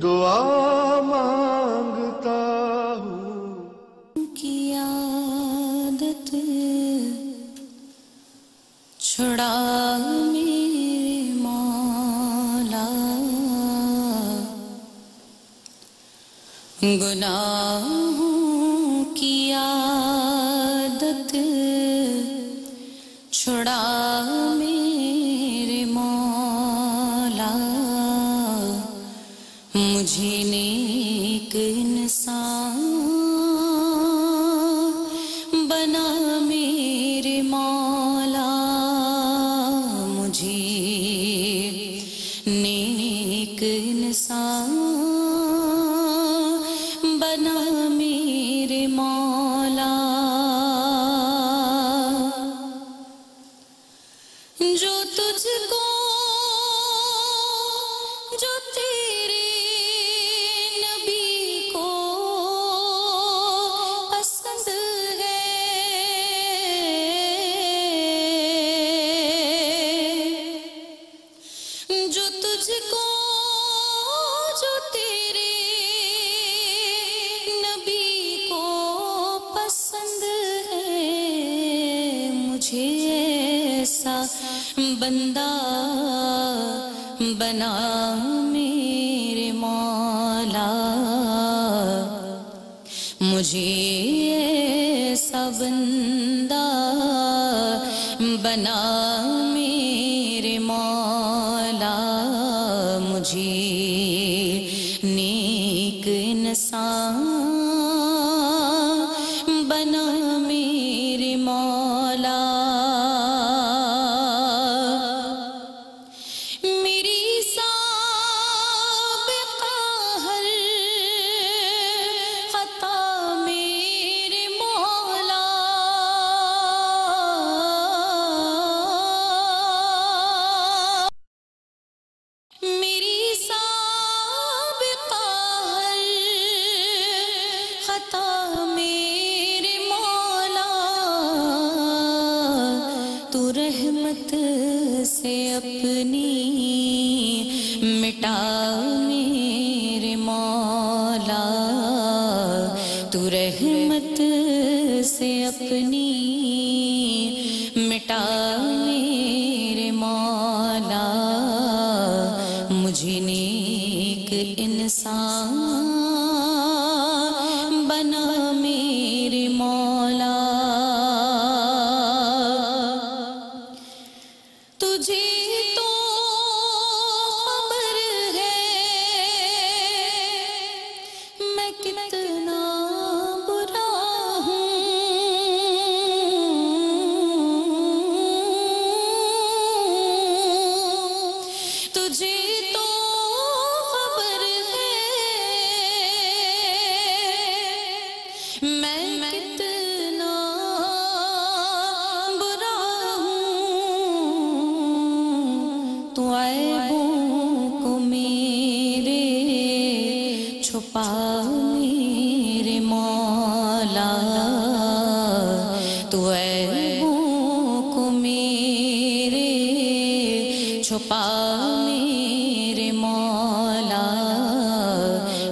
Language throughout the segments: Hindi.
दुआ मांगता हूँ की आदत छुड़ा मेरे मौला, गुनाहों की आदत छुड़ा मेरे मौला, मुझे नेक इंसान बना मेरे मौला, मुझे नेक इंसान बना मेरे मौला, जो तुझको जो तेरे नबी को पसंद है, जो तुझको जो तेरे नबी को पसंद है, मुझे ऐसा बंदा बना मेरे मौला, मुझे ऐसा बंदा बना मेरे मौला, मुझे नेक इंसान बना मेरे मौला, मेरी साबिक़ा हर ख़ता मेरे मौला, मेरी साबिक़ा हर ख़ता मेरे मौला, तू रहमत से अपनी मिटा मेरे मौला, तू रहमत से अपनी मिटा मेरे मौला, मुझे नेक इंसान बना मेरे मौला, तुझे तो खबर है मैं कितना बुरा हूँ, तुझे तो खबर है मैं कितना बुरा हूँ, तू ऐबों को मेरे छुपा मेरे मौला, तू ऐबों को मेरे छुपा मेरे मौला,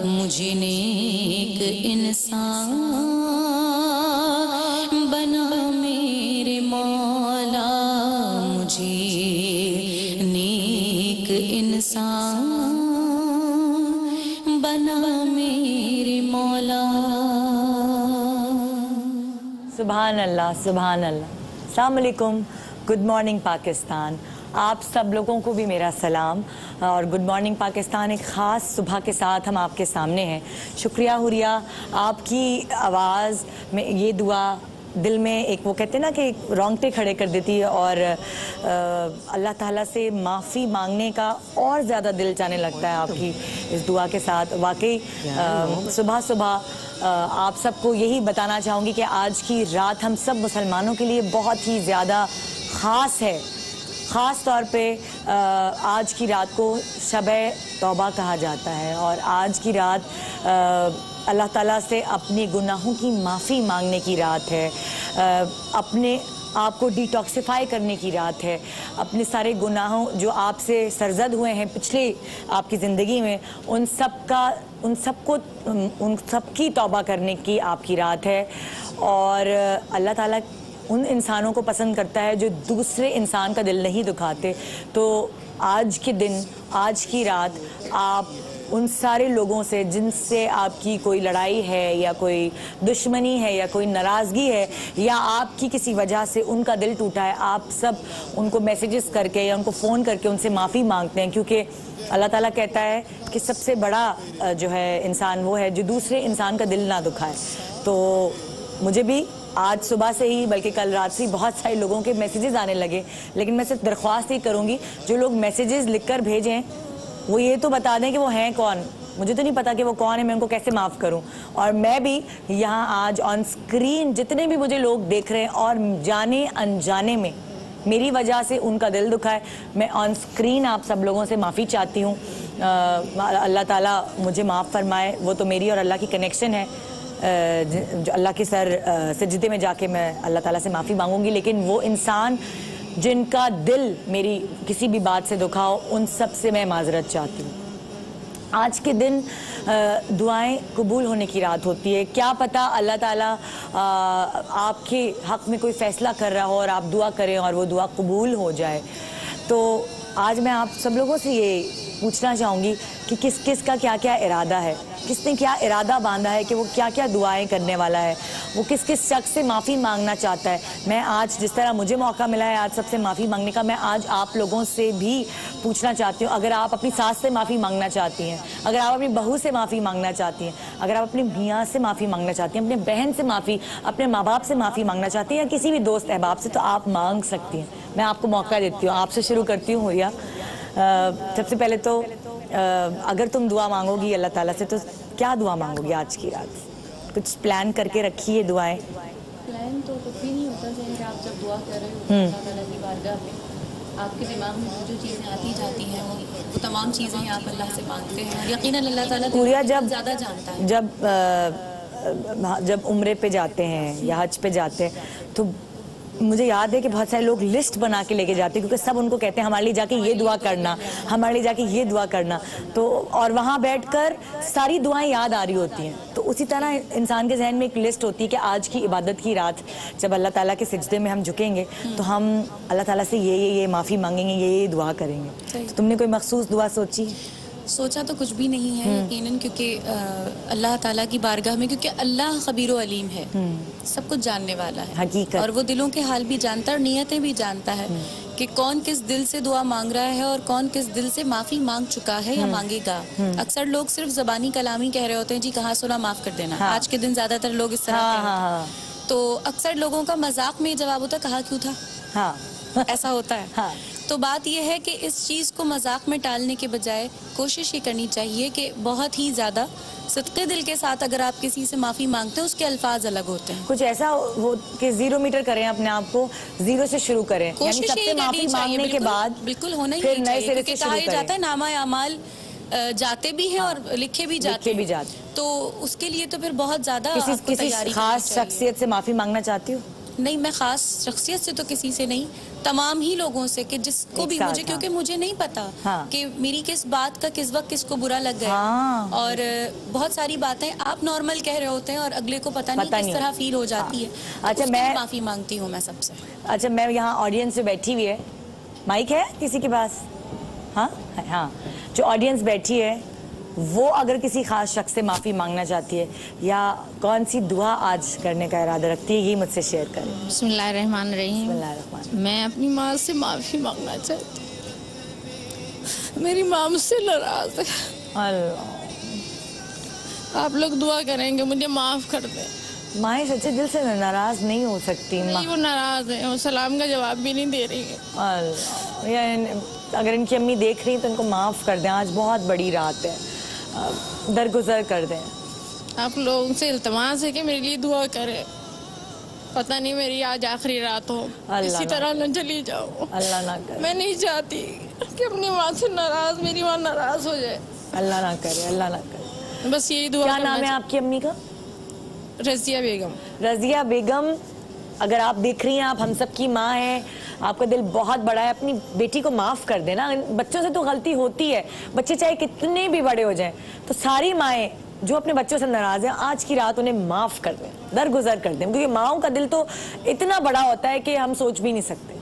मुझे नेक इंसान बना मेरे मौला, मुझे नेक इंसान बना मेरे मौला। सुभान अल्लाह, सुभान अल्लाह। अस्सलाम वालेकुम, गुड मॉर्निंग पाकिस्तान। आप सब लोगों को भी मेरा सलाम और गुड मॉर्निंग पाकिस्तान। एक ख़ास सुबह के साथ हम आपके सामने हैं। शुक्रिया हुरिया, आपकी आवाज़ में ये दुआ दिल में एक वो कहते हैं ना कि रोंगटे खड़े कर देती है और अल्लाह ताला से माफ़ी मांगने का और ज़्यादा दिल चाहने लगता है आपकी इस दुआ के साथ। वाकई सुबह सुबह आप सबको यही बताना चाहूँगी कि आज की रात हम सब मुसलमानों के लिए बहुत ही ज़्यादा ख़ास है। ख़ास तौर पे आज की रात को शब-ए तौबा कहा जाता है और आज की रात अल्लाह ताला से अपने गुनाहों की माफ़ी मांगने की रात है। अपने आपको डिटॉक्सिफाई करने की रात है। अपने सारे गुनाहों जो आपसे सरजद हुए हैं पिछले आपकी ज़िंदगी में, उन सब की तौबा करने की आपकी रात है। और अल्लाह ताला उन इंसानों को पसंद करता है जो दूसरे इंसान का दिल नहीं दुखाते। तो आज के दिन, आज की रात आप उन सारे लोगों से जिनसे आपकी कोई लड़ाई है या कोई दुश्मनी है या कोई नाराज़गी है या आपकी किसी वजह से उनका दिल टूटा है, आप सब उनको मैसेजेस करके या उनको फ़ोन करके उनसे माफ़ी मांगते हैं। क्योंकि अल्लाह ताला कहता है कि सबसे बड़ा जो है इंसान वो है जो दूसरे इंसान का दिल ना दुखाए। तो मुझे भी आज सुबह से ही, बल्कि कल रात से ही बहुत सारे लोगों के मैसेजेस आने लगे, लेकिन मैं सिर्फ दरख्वास्त ही करूँगी जो लोग मैसेजेस लिख कर भेजें वो ये तो बता दें कि वो हैं कौन। मुझे तो नहीं पता कि वो कौन है, मैं उनको कैसे माफ़ करूं। और मैं भी यहाँ आज ऑन स्क्रीन जितने भी मुझे लोग देख रहे हैं और जाने अनजाने में मेरी वजह से उनका दिल दुखा है, मैं ऑन स्क्रीन आप सब लोगों से माफ़ी चाहती हूँ। अल्लाह ताला मुझे माफ़ फरमाए। वो तो मेरी और अल्लाह की कनेक्शन है। अल्लाह के सजदे में जाके मैं अल्लाह ताला से माफ़ी मांगूंगी। लेकिन वो इंसान जिनका दिल मेरी किसी भी बात से दुखा हो, उन सब से मैं माजरत चाहती हूँ। आज के दिन दुआएं कबूल होने की रात होती है। क्या पता अल्लाह ताला आपके हक़ में कोई फ़ैसला कर रहा हो और आप दुआ करें और वो दुआ कबूल हो जाए। तो आज मैं आप सब लोगों से ये पूछना चाहूँगी कि किस किस का क्या क्या इरादा है, किसने क्या इरादा बांधा है कि वो क्या क्या दुआएं करने वाला है, वो किस किस शख्स से माफ़ी मांगना चाहता है। मैं आज जिस तरह मुझे मौका मिला है आज सबसे माफ़ी मांगने का, मैं आज आप लोगों से भी पूछना चाहती हूँ। अगर आप अपनी सास से माफ़ी मांगना चाहती हैं, अगर आप अपनी बहू से माफ़ी मांगना चाहती हैं, अगर आप अपने मियाँ से माफ़ी मांगना चाहती हैं, अपने बहन से माफ़ी, अपने माँ बाप से माफ़ी मांगना चाहती हैं या किसी भी दोस्त अहबाब से, तो आप मांग सकती हैं। मैं आपको मौका देती हूँ। आपसे शुरू करती हूँ हुरिया। सबसे पहले तो अगर तुम दुआ मांगोगी अल्लाह ताला से तो क्या दुआ मांगोगी आज की रात? कुछ प्लान करके रखी है दुआएं? प्लान तो कुछ भी नहीं होता है। आप जब दुआ कर रहे हो अल्लाह ताला की बारगाह में, आपके दिमाग में जो चीज़ें आती जाती हैं वो तमाम चीज़ें आप अल्लाह से मांगते हैं। यकीनन अल्लाह ताला हुरिया जब ज़्यादा जानता है। जब उम्रे पे जाते हैं या हज पे जाते हैं तो मुझे याद है कि बहुत सारे लोग लिस्ट बना के लेके जाते हैं, क्योंकि सब उनको कहते हैं हमारे लिए जाके ये दुआ करना, हमारे लिए जाके ये दुआ करना। तो और वहाँ बैठकर सारी दुआएं याद आ रही होती हैं। तो उसी तरह इंसान के जहन में एक लिस्ट होती है कि आज की इबादत की रात जब अल्लाह ताला के सिजदे में हम झुकेंगे तो हम अल्लाह ताला से ये माफ़ी मांगेंगे, ये दुआ करेंगे। तो तुमने कोई मखसूस दुआ सोची? सोचा तो कुछ भी नहीं है यकीनन, क्योंकि अल्लाह ताला की बारगाह में, क्योंकि अल्लाह खबीर अलीम है, सब कुछ जानने वाला है हकीकत। और वो दिलों के हाल भी जानता है और नीयतें भी जानता है कि कौन किस दिल से दुआ मांग रहा है और कौन किस दिल से माफ़ी मांग चुका है या मांगेगा। अक्सर लोग सिर्फ ज़बानी कलामी कह रहे होते हैं, जी कहाँ सुना माफ़ कर देना। आज के दिन ज़्यादातर लोग इस तरह कहते। तो अक्सर लोगों का मजाक में जवाब होता है कहा क्यों था, ऐसा होता है। तो बात यह है कि इस चीज़ को मजाक में टालने के बजाय कोशिश ये करनी चाहिए कि बहुत ही ज़्यादा सदके दिल के साथ अगर आप किसी से माफ़ी मांगते हैं उसके अल्फाज अलग होते हैं। कुछ ऐसा हो कि 0 मीटर करें, अपने आप को 0 से शुरू करें, कोशिश सबसे माफ़ी मांगने के बाद बिल्कुल होना ही चाहिए, क्योंकि कहा जाता है नामा अमाल जाते भी हैं और लिखे भी जाते हैं। तो उसके लिए तो फिर बहुत ज़्यादा किसी खास शख्सियत से माफ़ी मांगना चाहती हूँ? नहीं, मैं खास शख्सियत से तो किसी से नहीं, तमाम ही लोगों से कि जिसको भी मुझे, क्योंकि मुझे नहीं पता कि मेरी किस बात का किस वक्त किसको बुरा लग गया। और बहुत सारी बातें आप नॉर्मल कह रहे होते हैं और अगले को पता नहीं किस तरह फील हो जाती है। अच्छा, मैं माफ़ी मांगती हूँ मैं सबसे। अच्छा, मैं यहाँ ऑडियंस से बैठी हुई है, माइक है किसी के पास? हाँ, जो ऑडियंस बैठी है वो अगर किसी खास शख्स से माफ़ी मांगना चाहती है या कौन सी दुआ आज करने का इरादा रखती है, ये मुझसे शेयर करें। बिस्मिल्लाहिर्रहमानिर्रहीम। मैं अपनी माँ से माफ़ी मांगना चाहती हूँ। मेरी माँ मुझसे नाराज़ है। आप लोग दुआ करेंगे मुझे माफ़ कर दें। माँ सच्चे दिल से नाराज़ नहीं हो सकती। नहीं, वो नाराज़ है, वो सलाम का जवाब भी नहीं दे रही है। अगर इनकी अम्मी देख रही हैं तो इनको माफ़ कर दें, आज बहुत बड़ी रात है, दरगुजर कर दें। आप लोगों से इल्तमास है कि मेरे लिए दुआ करें। पता नहीं मेरी आज आखिरी रात हो, इसी तरह न चली जाओ। अल्लाह ना करे। मैं नहीं चाहती कि अपनी माँ से नाराज़ मेरी माँ नाराज़ हो जाए। अल्लाह ना करे, अल्लाह ना करे। बस यही दुआ। क्या नाम है आपकी अम्मी का? रज़िया बेगम। रज़िया बेगम, अगर आप देख रही हैं, आप हम सब की माँ हैं, आपका दिल बहुत बड़ा है, अपनी बेटी को माफ़ कर देना। बच्चों से तो गलती होती है, बच्चे चाहे कितने भी बड़े हो जाएं, तो सारी माएँ जो अपने बच्चों से नाराज़ हैं, आज की रात उन्हें माफ़ कर दें, दरगुजर कर दें, क्योंकि माँओं का दिल तो इतना बड़ा होता है कि हम सोच भी नहीं सकते।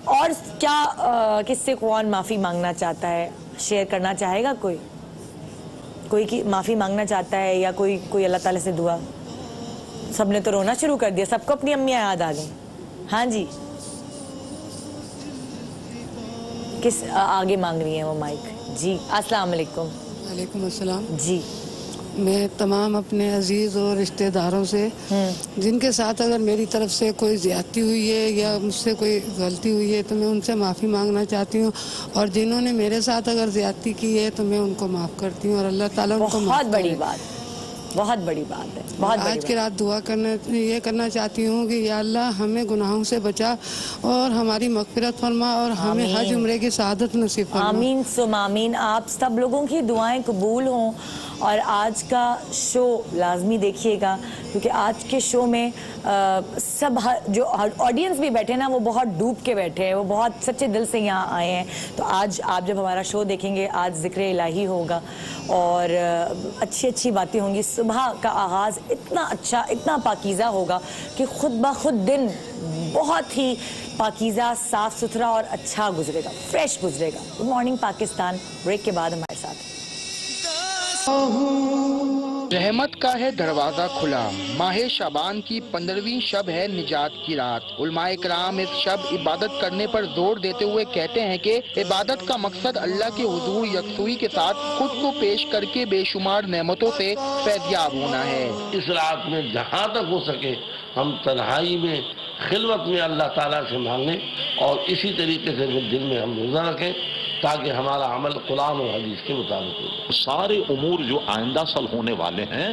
और क्या किससे कौन माफ़ी मांगना चाहता है, शेयर करना चाहेगा? कोई की माफ़ी मांगना चाहता है, या कोई अल्लाह ताला से दुआ? सबने तो रोना शुरू कर दिया, सबको अपनी अम्मियाँ याद आ गई। हाँ जी, किस आगे मांग रही है वो माइक? जी अस्सलाम वालेकुम। वालेकुम अस्सलाम। जी, मैं तमाम अपने अजीज़ और रिश्तेदारों से जिनके साथ अगर मेरी तरफ से कोई ज़्यादती हुई है या मुझसे कोई गलती हुई है तो मैं उनसे माफ़ी मांगना चाहती हूँ, और जिन्होंने मेरे साथ अगर ज़्यादती की है तो मैं उनको माफ़ करती हूँ, और अल्लाह ताला उनको माफ़ बहुत करे। बड़ी बात, बहुत बड़ी बात है, बहुत बड़ी आज की रात दुआ ये करना चाहती हूँ कि या अल्लाह हमें गुनाहों से बचा और हमारी मग़फ़िरत फरमा और हमें हज उम्रे की सआदत नसीब फरमा। आमीन सुम आमीन। आप सब लोगों की दुआएं कबूल हों। और आज का शो लाजमी देखिएगा, क्योंकि आज के शो में सब जो ऑडियंस भी बैठे ना, वो बहुत डूब के बैठे हैं, वो बहुत सच्चे दिल से यहाँ आए हैं। तो आज आप जब हमारा शो देखेंगे, आज ज़िक्र इलाही होगा और अच्छी अच्छी बातें होंगी। सुबह का आगाज़ इतना अच्छा, इतना पाकीज़ा होगा कि खुद ब खुद दिन बहुत ही पाकीज़ा, साफ़ सुथरा और अच्छा गुजरेगा, फ्रेश गुजरेगा। गुड मॉर्निंग पाकिस्तान ब्रेक के बाद हमारे साथ। रहमत का है दरवाजा खुला, माहे शाबान की 15वीं शब है निजात की रात। उलमाए कराम इस शब इबादत करने पर जोर देते हुए कहते हैं कि इबादत का मकसद अल्लाह के हुजूर यकसुई के साथ खुद को पेश करके बेशुमार नेमतों से फैज़याब होना है। इस रात में जहाँ तक हो सके हम तन्हाई में, खिलवत में अल्लाह ताला से मांगें और इसी तरीके से दिल में हम रोज़ा रखें ताकि हमारा अमल कुरान और हदीस के मुताबिक हो। सारे उमूर जो आइंदा साल होने वाले हैं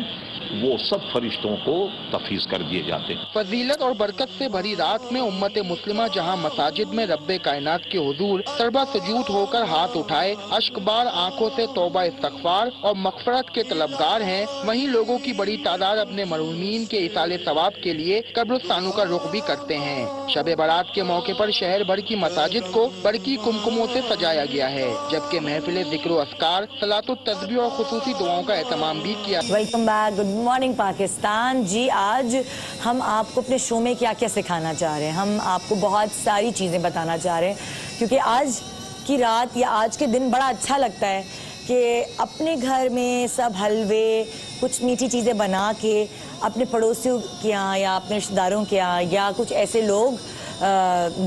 वो सब फरिश्तों को तफवीज़ कर दिए जाते हैं। फजीलत और बरकत से भरी रात में उम्मत मुस्लिमा जहां मसाजिद में रब्बे कायनात के हुजूर सरबा सजूद होकर हाथ उठाए अश्कबार आंखों से तौबा इस्तगफार और मग़फ़िरत के तलबगार हैं, वहीं लोगों की बड़ी तादाद अपने मरहूमीन के इसाले सवाब के लिए कब्रिस्तानों का रुख भी करते हैं। शब बारात के मौके पर शहर भर की मसाजिद को बरकी कुमकुमों से सजाया गया है, जबकि महफिल ज़िक्र अस्कार, सलातुत तस्बीह और खुसूसी दुआओं का एहतमाम भी किया। Welcome back, good morning Pakistan. जी, आज हम आपको अपने शो में क्या क्या सिखाना चाह रहे हैं, हम आपको बहुत सारी चीज़ें बताना चाह रहे हैं, क्योंकि आज की रात या आज के दिन बड़ा अच्छा लगता है कि अपने घर में सब हलवे, कुछ मीठी चीज़ें बना के अपने पड़ोसियों के यहाँ या अपने रिश्तेदारों के यहाँ या कुछ ऐसे लोग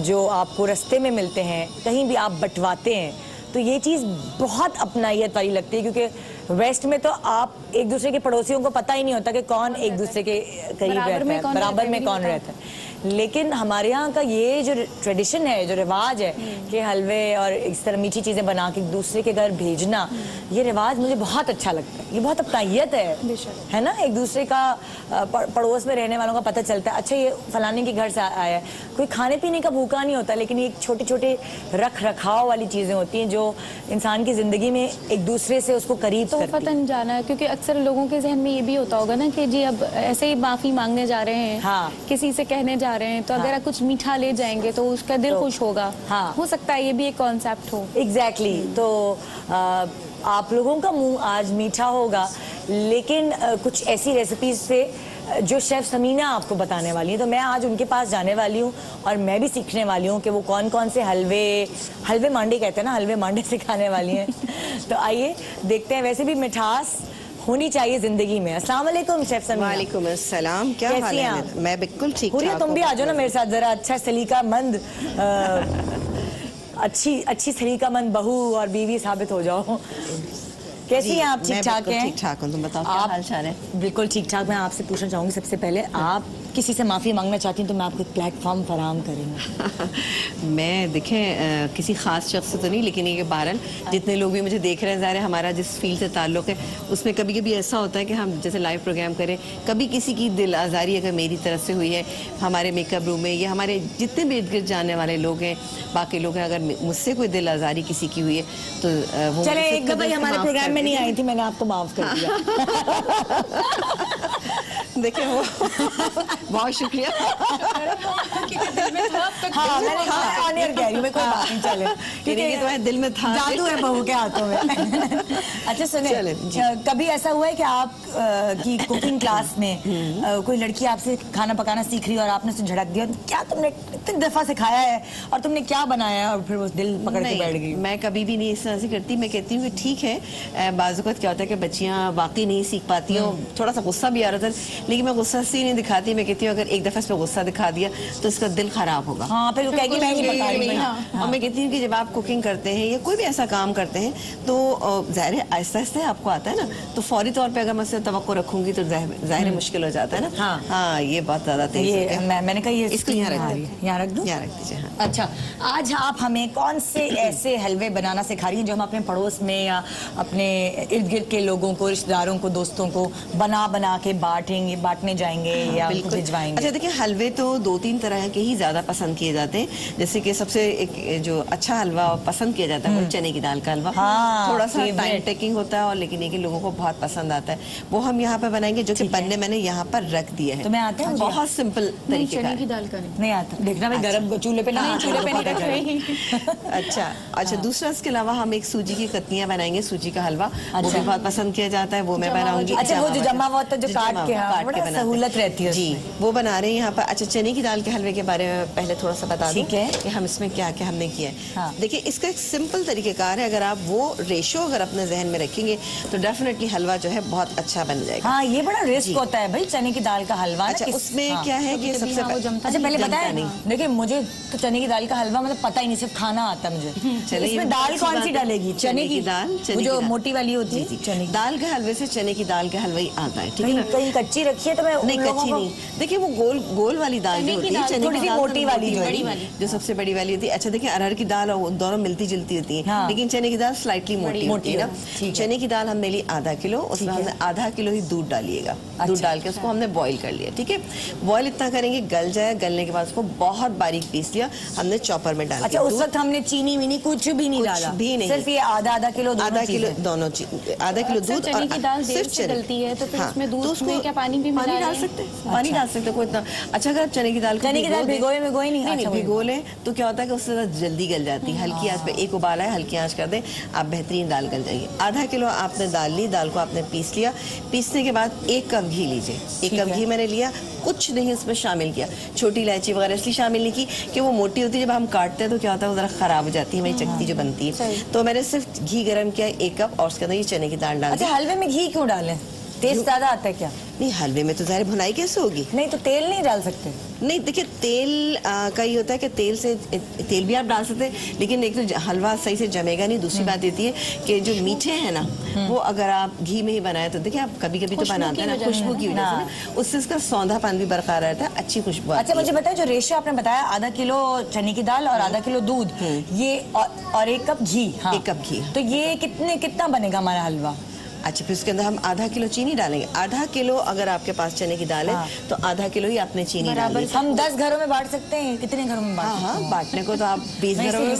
जो आपको रास्ते में मिलते हैं, कहीं भी आप बंटवाते हैं, तो ये चीज़ बहुत अपनाइयत वाली लगती है। क्योंकि वेस्ट में तो आप एक दूसरे के पड़ोसियों को पता ही नहीं होता कि कौन एक दूसरे के करीब रहता है, बराबर में कौन रहता है। लेकिन हमारे यहाँ का ये जो ट्रेडिशन है, जो रिवाज है कि हलवे और इस तरह मीठी चीज़ें बना के दूसरे के घर भेजना, ये रिवाज मुझे बहुत अच्छा लगता है। ये बहुत अपनाइयत है ना, एक दूसरे का पड़ोस में रहने वालों का पता चलता है, अच्छा ये फलाने के घर से आया है। कोई खाने पीने का भूखा नहीं होता, लेकिन ये छोटे छोटे रख रखाव वाली चीज़ें होती हैं जो इंसान की ज़िंदगी में एक दूसरे से उसको करीब तो पतन जाना है। क्योंकि अक्सर लोगों के जहन में ये भी होता होगा ना कि जी अब ऐसे ही माफ़ी मांगने जा रहे हैं, हाँ, किसी से कहने जा रहे हैं, तो अगर कुछ मीठा ले जाएंगे तो उसका दिल खुश होगा। हाँ, हो सकता है ये भी एक कॉन्सेप्ट हो। एग्जैक्टली। तो आप लोगों का मुंह आज मीठा होगा, लेकिन कुछ ऐसी रेसिपीज से जो शेफ समीना आपको बताने वाली है, तो मैं आज उनके पास जाने वाली हूँ और मैं भी सीखने वाली हूँ कि वो कौन कौन से हलवे मांडे कहते हैं ना, हलवे मांडे सिखाने वाली हैं। तो आइए देखते हैं। वैसे भी मिठास होनी चाहिए जिंदगी में। अस्सलाम वालेकुम शेफ समीना। वालेकुम अस्सलाम, क्या हाल है? मैं बिल्कुल ठीक ठाक। तुम भी आ जाओ ना मेरे साथ जरा, अच्छा सलीकामंद अच्छी सलीकामंद बहू और बीवी साबित हो जाओ। कैसी हैं आप? ठीक ठाक हैं? ठीक ठाक हूँ, तुम बताओ क्या हाल चाल है? बिल्कुल ठीक ठाक। मैं आपसे पूछना चाहूँगी सबसे पहले, आप किसी से माफ़ी मांगना चाहती हैं तो मैं आपको एक प्लेटफॉर्म फराहम करेंगे। मैं देखें किसी ख़ास शख्स से तो नहीं, लेकिन ये बहरहाल जितने लोग भी मुझे देख रहे हैं, ज़ाहिर है हमारा जिस फील्ड से ताल्लुक़ है उसमें कभी कभी ऐसा होता है कि हम जैसे लाइव प्रोग्राम करें, कभी किसी की दिल आज़ारी अगर मेरी तरफ से हुई है हमारे मेकअप रूम में या हमारे जितने भी इर्द गिर्द जाने वाले लोग हैं, बाकी लोग हैं, अगर मुझसे कोई दिल आज़ारी किसी की हुई है तो वो चले एक दफ़ा हमारे प्रोग्राम में नहीं आई थी, मैंने आपको माफ़ कर दिया। देखिए वो बहुत शुक्रिया। हाँ मैंने कहा ऑन एयर कह रही हूँ मैं, कोई बात नहीं, चले ठीक है, तुम्हारे दिल में था, जादू है बहू के हाथों में। अच्छा सुनिए, कभी ऐसा हुआ है कि आप की कुकिंग क्लास में कोई लड़की आपसे खाना पकाना सीख रही है और आपने उसे झड़क दिया, क्या तुमने इतनी दफा सिखाया है और तुमने क्या बनाया और फिर वो दिल पकड़ के बैठ गई? मैं कभी भी नहीं इस तरह से करती। मैं कहती हूँ कि ठीक है, बाज़-औक़ात क्या होता है कि बच्चियाँ वाकई नहीं सीख पाती हैं, थोड़ा सा गुस्सा भी आ रहा था, लेकिन मैं गुस्सा से नहीं दिखाती। मैं कहती हूँ अगर एक दफा इस पर गुस्सा दिखा दिया तो इसका दिल खराब होगा। हाँ, फिर वो कहेगी मैं नहीं पका रही। और मैं कहती हूँ कि जब आप कुकिंग करते हैं या कोई भी ऐसा काम करते हैं तो ज़ाहिर है आहिस्ता आहिस्ता आपको आता है ना, तो फौरी तौर पे अगर मैं उससे तवक्को रखूंगी तो ज़ाहिर है मुश्किल हो जाता है ना। हाँ ये बहुत ज़्यादा तेज। मैंने कहा ये इसको यहाँ रख दीजिए, यहाँ रख दूँ, यहाँ रख दीजिए। अच्छा, आज आप हमें कौन से ऐसे हलवे बनाना सिखा रही हैं जो हम अपने पड़ोस में या अपने इर्द गिर्द के लोगों को, रिश्तेदारों को, दोस्तों को बना के बांटने जाएंगे या उनको भिजवाएंगे? अच्छा देखिए, हलवे तो 2-3 तरह के ही ज़्यादा पसंद किए जाते हैं। जैसे कि सबसे एक जो अच्छा हलवा पसंद किया जाता है वो चने की दाल का हलवा। थोड़ा सा टाइम टेकिंग होता है और लेकिन ये कि लोगों को बहुत पसंद आता है। वो हम यहाँ पे बनाएंगे, जो कि बनने मैंने यहाँ पर रख दिया है। तुम्हें आता है? बहुत सिंपल तरीके का। चने की दाल का नहीं आता, देखना भाई गरम चूल्हे पे ना, चूल्हे पे नहीं रख रही। अच्छा दूसरा इसके अलावा हम एक सूजी की कतलियाँ बनाएंगे, सूजी का हलवा। वो भी बहुत पसंद किया जाता है, वो मैं बनाऊंगी। अच्छा, वो जो जमा हुआ होता है जो काट के बड़ा सहूलत रहती है जी, वो बना रहे हैं यहाँ पर। अच्छा, चने की दाल के हलवे के बारे में पहले थोड़ा सा बता दूं कि हम इसमें क्या क्या हमने किया है। देखिए, इसका एक सिंपल तरीकेकार है, अगर आप वो रेशो अगर अपने जहन में रखेंगे तो डेफिनेटली हलवा जो है बहुत अच्छा बन जाएगा। हाँ, ये बड़ा रिस्क होता है भाई चने की दाल का हलवा। अच्छा, उसमें क्या है कि सबसे अच्छा पहले बताया नहीं, देखिए मुझे तो चने की दाल का हलवा मतलब पता ही नहीं, सिर्फ खाना आता है मुझे। चलिए, इसमें दाल कौन सी डालेगी? चने की दाल, जो मोटी वाली होती है चने दाल के हलवे से चने की दाल का हलवा ही आता है। ठीक है ना? कहीं कच्ची रखी है तो मैं नहीं, कच्ची नहीं। देखिए वो गोल वाली दाल जो होती है, चने की दाल मोटी वाली जो सबसे बड़ी वाली होती है। अच्छा देखिए, अरहर की दाल और दोनों मिलती जुलती होती है, लेकिन चने की दाल स्लाइटली मोटी होती है ना। चने की दाल हमने ली आधा किलो, उसमें हमने आधा किलो ही दूध डालिएगा। दूध डाल के उसको हमने बॉईल कर लिया। ठीक है, बॉईल इतना करेंगे गल जाए, गलने के बाद उसको बहुत बारीक पीस लिया हमने चॉपर में डाल। अच्छा, उस वक्त हमने चीनी वीनी कुछ भी नहीं डाला? भी नहीं, सिर्फ ये आधा किलो दोनों आधा किलो दूध। चने की दाल देर से गलती है तो फिर उसमें दूध में क्या पानी भी पानी डाल सकते हैं? पानी डाल सकते हैं, कोई इतना। अच्छा, अगर आप चने की दाल भिगोए नहीं भिगो लें तो क्या होता है कि उससे जल्दी गल जाती है। हल्की आंच पे एक उबाला है, हल्की आंच कर दें, आप बेहतरीन दाल गल जाएगी। आधा किलो आपने दाल ली, दाल को आपने पीस लिया। पीसने के बाद 1 कप घी लीजिए। 1 कप घी मैंने लिया, कुछ नहीं उसमें शामिल किया, छोटी इलायची वगैरह इसलिए शामिल नहीं की कि वो मोटी होती है, जब हम काटते हैं तो क्या होता है वो जरा खराब हो जाती है, मेरी चक्की जो बनती है। तो मैंने सिर्फ घी गर्म किया 1 कप और उसके अंदर ये चने की दाल डाल दी। अच्छा, हलवे में घी क्यों डालें? टेस्ट ज्यादा आता है क्या? नहीं, हलवे में तो ज़ाहिर भुनाई कैसे होगी? नहीं तो तेल नहीं डाल सकते? नहीं, देखिए तेल का ये होता है कि तेल भी आप डाल सकते हैं, लेकिन एक तो हलवा सही से जमेगा नहीं। दूसरी बात ये है कि जो मीठे हैं ना, वो अगर आप घी में ही बनाए तो देखिए आप कभी कभी तो बनाते हैं ना खुशबू की वजह से, उससे इसका सौंधापन भी बरकरार रहता है, अच्छी खुशबू। अच्छा, मुझे बताए जो रेशो आपने बताया, आधा किलो चने की दाल और आधा किलो दूध, ये और 1 कप घी। 1 कप घी, तो ये कितना बनेगा हमारा हलवा? अच्छा, फिर उसके अंदर हम आधा किलो चीनी डालेंगे। आधा किलो अगर आपके पास चने की दाल है तो आधा किलो ही आपने चीनी डाली। हम 10 घरों में बांट सकते हैं? कितने घरों में बांट? हाँ, बांटने को तो आप 20 घरों में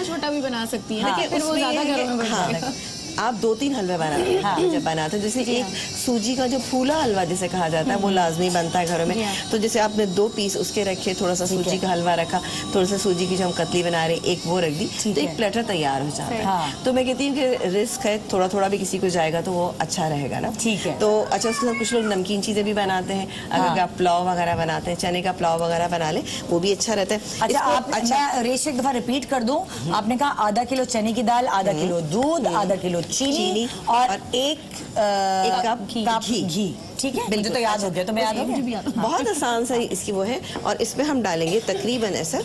छोटा भी बना सकती है, फिर वो ज्यादा घरों में बन जाएगा। आप 2-3 हलवे बनाते हैं जब बनाते हैं, जैसे एक सूजी का जो फूला हलवा जिसे कहा जाता है वो लाजमी बनता है घरों में। तो जैसे आपने 2 पीस उसके रखे, थोड़ा सा सूजी का हलवा रखा, थोड़ा सा सूजी की जो हम कतली बना रहे एक वो रख दी, तो एक प्लेटर तैयार हो जाता है। तो मैं कहती हूँ कि रिस्क है, थोड़ा भी किसी को जाएगा तो वो अच्छा रहेगा ना। ठीक है। तो अच्छा, उसके साथ कुछ लोग नमकीन चीजें भी बनाते हैं, अगर आप पुलाव वगैरह बनाते हैं, चने का पुलाव वगैरह बना ले, वो भी अच्छा रहता है। अच्छा, रेशो एक दफा रिपीट कर दूं, आपने कहा आधा किलो चने की दाल, आधा किलो दूध, आधा किलो चीनी और 1 कप घी। ठीक है, मुझे तो याद हो गया, तो मैं याद हो गया। बहुत आसान सा इसकी वो है। और इसमें हम डालेंगे तकरीबन ऐसा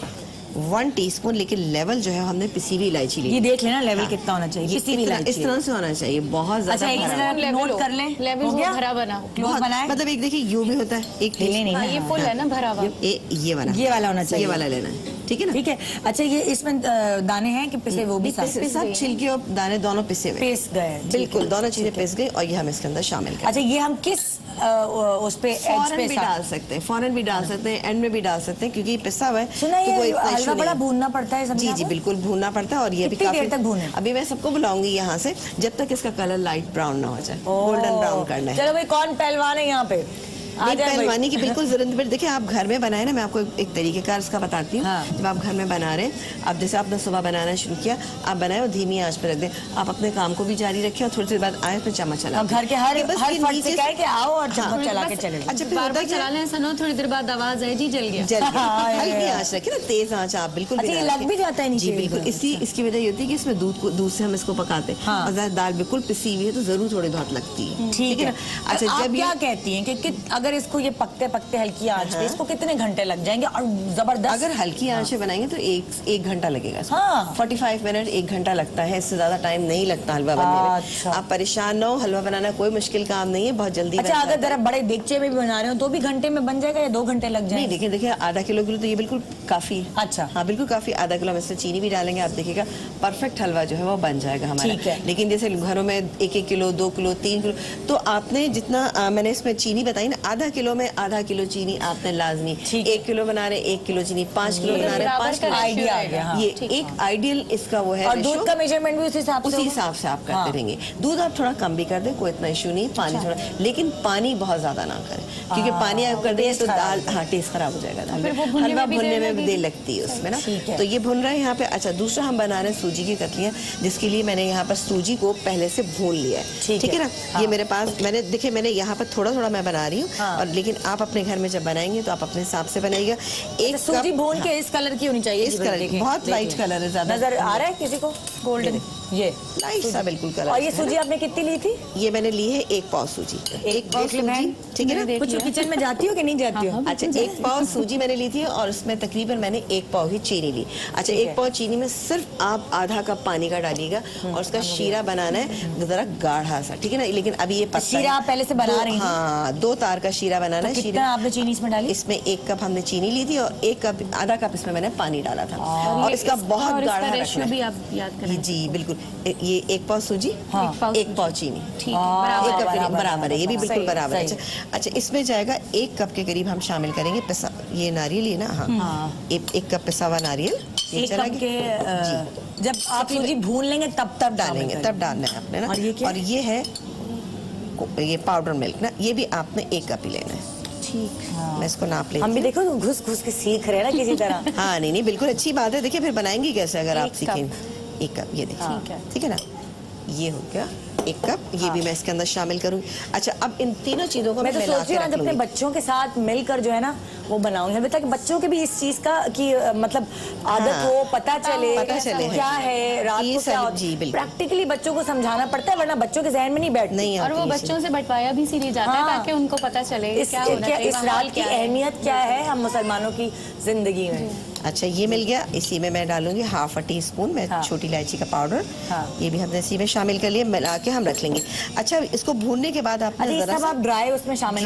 1 टीस्पून, लेकिन लेवल जो है हमने पिसी हुई इलायची ली। ये देख लेना लेवल कितना होना चाहिए, पिसी हुई इलायची इस तरह से होना चाहिए, बहुत ज्यादा। अच्छा, नोट कर लें, लेवल भरा बना हो, क्लोज बनाए। मतलब एक देखिए यूं भी होता है, एक नहीं, ये फुल है ना भरा हुआ, ये वाला होना चाहिए, ये वाला लेना है। ठीक है ना? ठीक है। अच्छा, ये इसमें दाने हैं कि पिसे? वो भी सब छिलके और दाने दोनों पिसे हुए, पिस गए। बिल्कुल, दोनों चीजें पिस गई और ये हम इसके अंदर शामिल करें। अच्छा, ये हम किस उस पे फौरन भी डाल सकते हैं, फौरन भी डाल सकते हैं, एंड में भी डाल सकते हैं, क्योंकि ये पिसा हुआ है। सुना ये हलवा बड़ा भूनना पड़ता है? जी जी बिल्कुल भूनना पड़ता है। और ये भी कितनी देर तक भूने? अभी मैं सबको बुलाऊंगी यहाँ से, जब तक इसका कलर लाइट ब्राउन ना हो जाए, गोल्डन ब्राउन करना है। चलो भाई, कौन पहलवान है यहाँ पे? पहलवानी की बिल्कुल जरूरत नहीं। देखिए आप घर में बनाए ना, मैं आपको एक तरीकेकार इसका बताती हूँ। हाँ। जब आप घर में बना रहे हैं, अब जैसे आपने सुबह बनाना शुरू किया, आप बनाए और धीमी आंच पर रख दें, आप अपने काम को भी जारी रखें और थोड़ी देर बाद आए तो चम्मच चला। घर के हर फर्द से कहे कि आओ और चम्मच चला के चले। अच्छा फिर होता है चला लें ऐसा ना, थोड़ी देर बाद आवाज है जी जल गया। हल्की आंच रखें ना, तेज आंच आप बिल्कुल लग भी जाता है। जी बिल्कुल। इसकी वजह ये होती है कि इसमें दूध से हम इसको पकाते हैं और दाल बिल्कुल पिसी हुई है तो जरूर थोड़ी बहुत लगती है। ठीक है। अच्छा जब क्या कहती हैं कि अगर इसको ये पकते हल्की आंच पे इसको कितने घंटे लग जाएंगे? और जबरदस्त अगर हल्की आंच पे बनाएंगे तो एक घंटा लगेगा। हाँ। 45 मिनट 1 घंटा लगता है, इससे ज्यादा टाइम नहीं लगता हलवा बनने में। अच्छा। आप परेशान ना हो, हलवा बनाना कोई मुश्किल काम नहीं है, बहुत जल्दी। अच्छा अगर जरा बड़े देगचे में भी बना रहे हो तो भी घंटे में बन जाएगा या 2 घंटे लग जाएंगे? नहीं देखिए आधा किलो के लिए तो ये बिल्कुल काफी है। अच्छा हाँ बिल्कुल काफी। आधा किलो में से चीनी भी डालेंगे, आप देखिएगा परफेक्ट हलवा जो है वो बन जाएगा हमारा। लेकिन जैसे घरों में 1-1 किलो 2 किलो 3 किलो, तो आपने जितना मैंने इसमें चीनी बताई ना, आधा किलो में आधा किलो चीनी आपने लाजमी। 1 किलो बना रहे 1 किलो चीनी, 5 किलो बना रहे 5 किलो। आइडिया आ गया। ये एक आइडियल इसका वो है। और दूध का मेजरमेंट भी उसी हिसाब से आप करते रहेंगे। दूध आप थोड़ा कम भी कर दें, कोई इतना इशू नहीं। पानी थोड़ा, लेकिन पानी बहुत ज्यादा ना करें, क्योंकि पानी आप कर देंगे तो दाल टेस्ट खराब हो जाएगा। हलवा भुनने में देर लगती है उसमें ना, तो ये भुन रहा है यहाँ पे। अच्छा दूसरा हम बना रहे हैं सूजी की कतलियाँ, जिसके लिए मैंने यहाँ पर सूजी को पहले से भून लिया है। ठीक है ना। ये मेरे पास मैंने यहाँ पर थोड़ा थोड़ा मैं बना रही हूँ, और लेकिन आप अपने घर में जब बनाएंगे तो आप अपने हिसाब से बनाइएगा। एक सूजी भून के इस कलर की होनी चाहिए, इस कलर की, बहुत लाइट कलर है, ज्यादा नजर आ रहा है किसी को? गोल्डन, ये लाइट सा बिल्कुल कलर। और ये सूजी आपने कितनी ली थी? ये मैंने ली है 1 पाव सूजी। 1 पाव सूजी, ठीक है ना। कुछ किचन में जाती हो कि नहीं जाती हो? अच्छा 1 पाव सूजी मैंने ली थी और उसमें तकरीबन मैंने 1 पाव ही चीनी ली। अच्छा 1 पाव चीनी में सिर्फ आप आधा कप पानी का डालिएगा और उसका शीरा बनाना है जरा गाढ़ा सा, ठीक है ना। लेकिन अभी ये शीरा आप पहले से बना रही हैं? हाँ 2 तार का शीरा बनाना है। कितना आपने चीनी इसमें डाली? इसमें 1 कप हमने चीनी ली थी और 1 कप आधा कप इसमें मैंने पानी डाला था। और इसका बहुत गाढ़ा रखना है। आप याद करें। जी बिल्कुल। ये 1 पाव सूजी 1 पाव चीनी, ठीक है बराबर है, ये भी बिल्कुल बराबर है। अच्छा इसमें जाएगा 1 कप के करीब हम शामिल करेंगे पिसा, ये नारियल है ना। हाँ 1 कप पिसा हुआ नारियल। जब आप सूजी भून लेंगे तब डालेंगे, तब डालना है आपने ना। और ये है ये पाउडर मिल्क ना, ये भी आपने 1 कप ही लेना है। ठीक। मैं इसको नाप लेती हूँ। हम भी देखो घुस के सीख रहे हैं ना किसी तरह। हाँ नहीं बिल्कुल अच्छी बात है। देखिए फिर बनाएंगी कैसे अगर आप सीखेंगे। 1 कप ये देखिए, ठीक है ना। ये हो गया 1 कप, ये भी मैं इसके अंदर शामिल करूंगी। अच्छा अब इन तीनों चीजों को मैं तो सोच रही हूँ अपने बच्चों के साथ मिलकर जो है ना वो बनाऊंगी, अभी तक बच्चों के भी इस चीज का की मतलब आदत हो, पता चले क्या है रात को क्या होता है। प्रैक्टिकली बच्चों को समझाना पड़ता है, वरना बच्चों के जहन में नहीं बैठती। और वो बच्चों से बटवाया भी इसीलिए जाता है ताकि उनको पता चले इस रात की अहमियत क्या है हम मुसलमानों की जिंदगी में। अच्छा ये मिल गया। इसी में मैं डालूंगी 1/2 टीस्पून मैं छोटी इलायची का पाउडर। ये भी हमने इसी में शामिल कर लिया, मिला के हम रख लेंगे। अच्छा इसको भूनने के बाद आप ड्राई उसमें शामिल